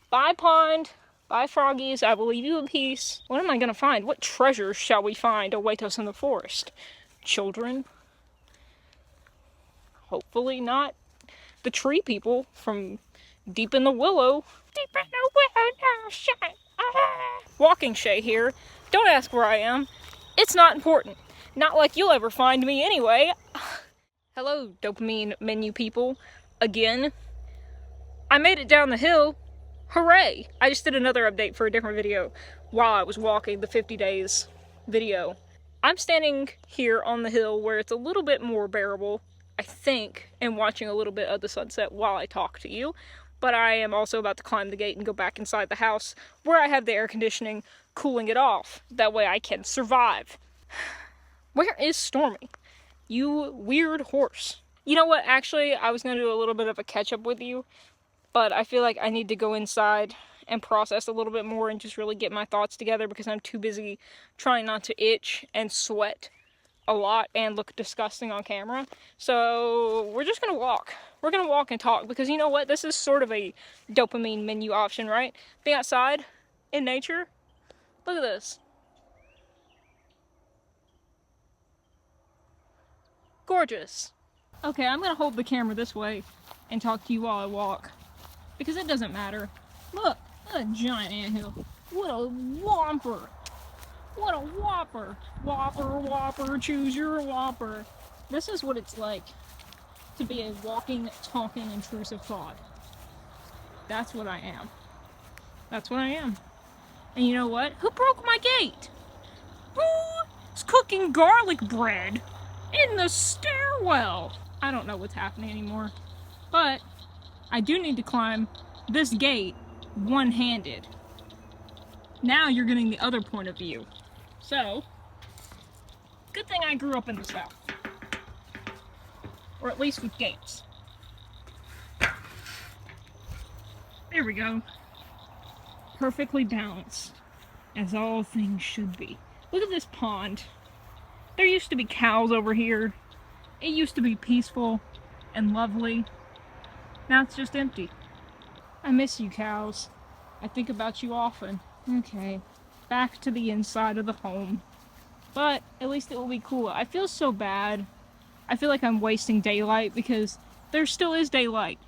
Bye, pond. Bye, froggies. I will leave you in peace. What am I gonna find? What treasures shall we find await us in the forest? Children? Hopefully not the tree people from deep in the willow. Deep in the willow, now shine. Ah. Walking Chey here. Don't ask where I am. It's not important. Not like you'll ever find me anyway. Hello, dopamine menu people. Again. I made it down the hill. Hooray! I just did another update for a different video while I was walking, the 50 days video. I'm standing here on the hill where it's a little bit more bearable, I think, and watching a little bit of the sunset while I talk to you. But I am also about to climb the gate and go back inside the house where I have the air conditioning cooling it off. That way I can survive. Where is Stormy? You weird horse. You know what, actually, I was going to do a little bit of a catch-up with you, but I feel like I need to go inside and process a little bit more and just really get my thoughts together because I'm too busy trying not to itch and sweat a lot and look disgusting on camera. So we're just gonna walk. We're gonna walk and talk because you know what? This is sort of a dopamine menu option, right? Being outside in nature. Look at this. Gorgeous. Okay, I'm gonna hold the camera this way and talk to you while I walk because it doesn't matter. Look, a giant anthill. What a whomper. What a whopper. Whopper, whopper, choose your whopper. This is what it's like to be a walking, talking, intrusive thought. That's what I am. That's what I am. And you know what? Who broke my gate? Who's cooking garlic bread in the stairwell? I don't know what's happening anymore. But I do need to climb this gate one-handed. Now you're getting the other point of view. So, good thing I grew up in the South. Or at least with gates. There we go. Perfectly balanced, as all things should be. Look at this pond. There used to be cows over here. It used to be peaceful and lovely. Now it's just empty. I miss you, cows. I think about you often. Okay, back to the inside of the home. But at least it will be cool. I feel so bad. I feel like I'm wasting daylight because there still is daylight.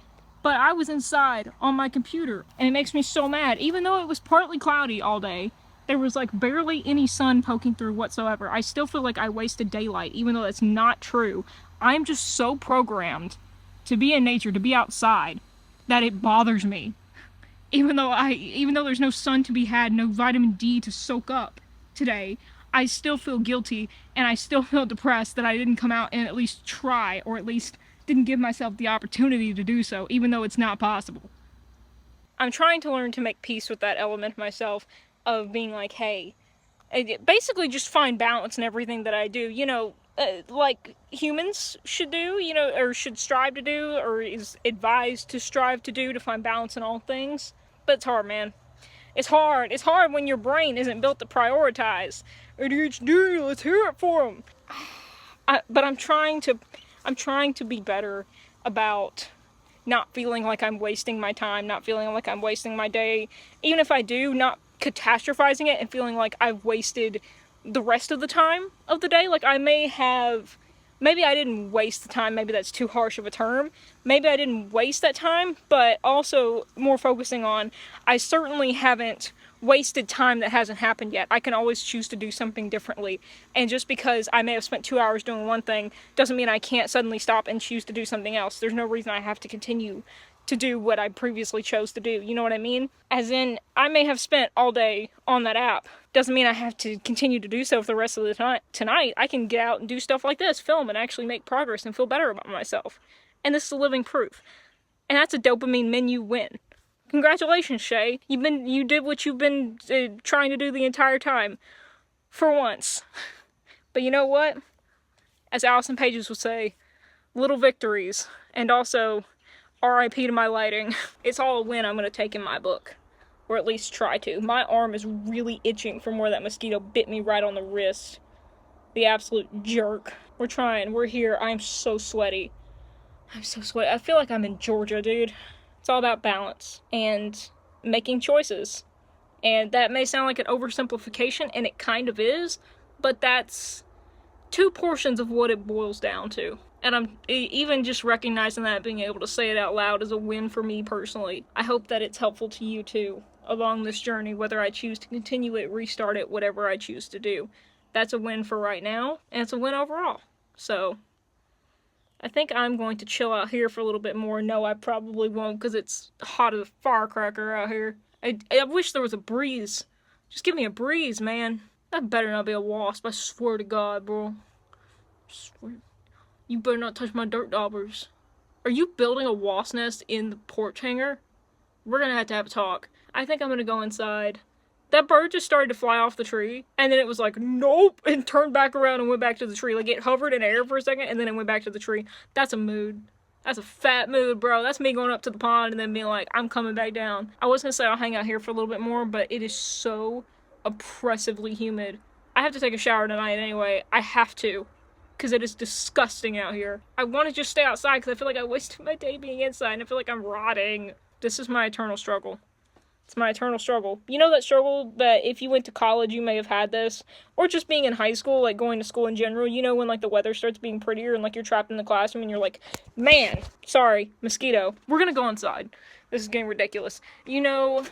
But I was inside on my computer and it makes me so mad. Even though it was partly cloudy all day, there was like barely any sun poking through whatsoever. I still feel like I wasted daylight, even though that's not true. I'm just so programmed to be in nature, to be outside, that it bothers me. Even though there's no sun to be had, no vitamin D to soak up today, I still feel guilty and I still feel depressed that I didn't come out and at least try, or at least didn't give myself the opportunity to do so, even though it's not possible. I'm trying to learn to make peace with that element myself of being like, hey, basically just find balance in everything that I do, you know, like humans should do, you know, or should strive to do, or is advised to strive to do, to find balance in all things. But it's hard, man. It's hard. It's hard when your brain isn't built to prioritize. ADHD, let's hear it for them. But I'm trying to be better about not feeling like I'm wasting my time, not feeling like I'm wasting my day. Even if I do, not catastrophizing it and feeling like I've wasted the rest of the time of the day. Like maybe I didn't waste the time, maybe that's too harsh of a term. Maybe I didn't waste that time, but also more focusing on, I certainly haven't wasted time that hasn't happened yet. I can always choose to do something differently. And just because I may have spent 2 hours doing one thing doesn't mean I can't suddenly stop and choose to do something else. There's no reason I have to continue to do what I previously chose to do. You know what I mean? As in, I may have spent all day on that app, Doesn't mean I have to continue to do so for the rest of the tonight. I can get out and do stuff like this, film, and actually make progress and feel better about myself. And this is a living proof. And that's a dopamine menu win. Congratulations, Chey. You did what you've been trying to do the entire time. For once. But you know what? As Allison Pages would say, little victories. And also, R.I.P. to my lighting. It's all a win I'm going to take in my book. Or at least try to. My arm is really itching from where that mosquito bit me right on the wrist. The absolute jerk. We're trying. We're here. I'm so sweaty. I'm so sweaty. I feel like I'm in Georgia, dude. It's all about balance and making choices. And that may sound like an oversimplification, and it kind of is, but that's 2 portions of what it boils down to. And I'm even just recognizing that, being able to say it out loud is a win for me personally. I hope that it's helpful to you too, along this journey, whether I choose to continue it, restart it, whatever I choose to do. That's a win for right now, and it's a win overall. So, I think I'm going to chill out here for a little bit more. No, I probably won't, because it's hot as a firecracker out here. I wish there was a breeze. Just give me a breeze, man. That better not be a wasp, I swear to God, bro. I swear. You better not touch my dirt daubers. Are you building a wasp nest in the porch hanger? We're gonna have to have a talk. I think I'm gonna go inside. That bird just started to fly off the tree, and then it was like, nope, and turned back around and went back to the tree. Like, it hovered in air for a second, and then it went back to the tree. That's a mood. That's a fat mood, bro. That's me going up to the pond and then being like, I'm coming back down. I was gonna say I'll hang out here for a little bit more, but it is so oppressively humid. I have to take a shower tonight anyway. I have to, because it is disgusting out here. I want to just stay outside because I feel like I wasted my day being inside, and I feel like I'm rotting. This is my eternal struggle. It's my eternal struggle. You know that struggle that if you went to college you may have had this? Or just being in high school, like going to school in general, you know when like the weather starts being prettier and like you're trapped in the classroom and you're like, man, sorry, mosquito. We're gonna go inside. This is getting ridiculous. You know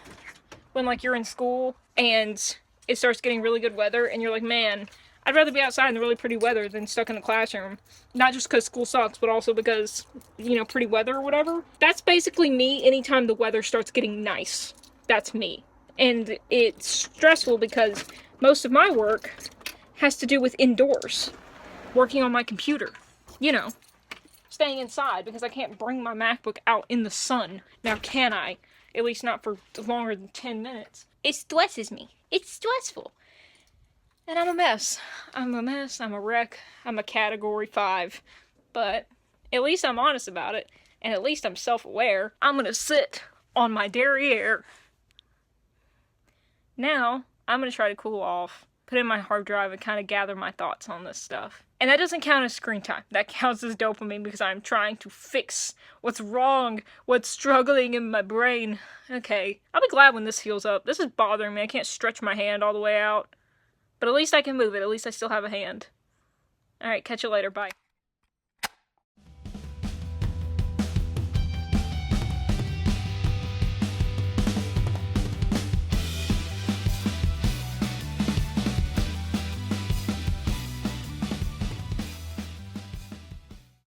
when like you're in school and it starts getting really good weather and you're like, man, I'd rather be outside in the really pretty weather than stuck in the classroom. Not just because school sucks, but also because, you know, pretty weather or whatever. That's basically me anytime the weather starts getting nice. That's me. And it's stressful because most of my work has to do with indoors. Working on my computer. You know, staying inside because I can't bring my MacBook out in the sun. Now can I? At least not for longer than 10 minutes. It stresses me. It's stressful. And I'm a mess. I'm a mess. I'm a wreck. I'm a category 5. But at least I'm honest about it. And at least I'm self-aware. I'm gonna sit on my derriere. Now, I'm going to try to cool off, put in my hard drive, and kind of gather my thoughts on this stuff. And that doesn't count as screen time. That counts as dopamine because I'm trying to fix what's wrong, what's struggling in my brain. Okay, I'll be glad when this heals up. This is bothering me. I can't stretch my hand all the way out. But at least I can move it. At least I still have a hand. Alright, catch you later. Bye.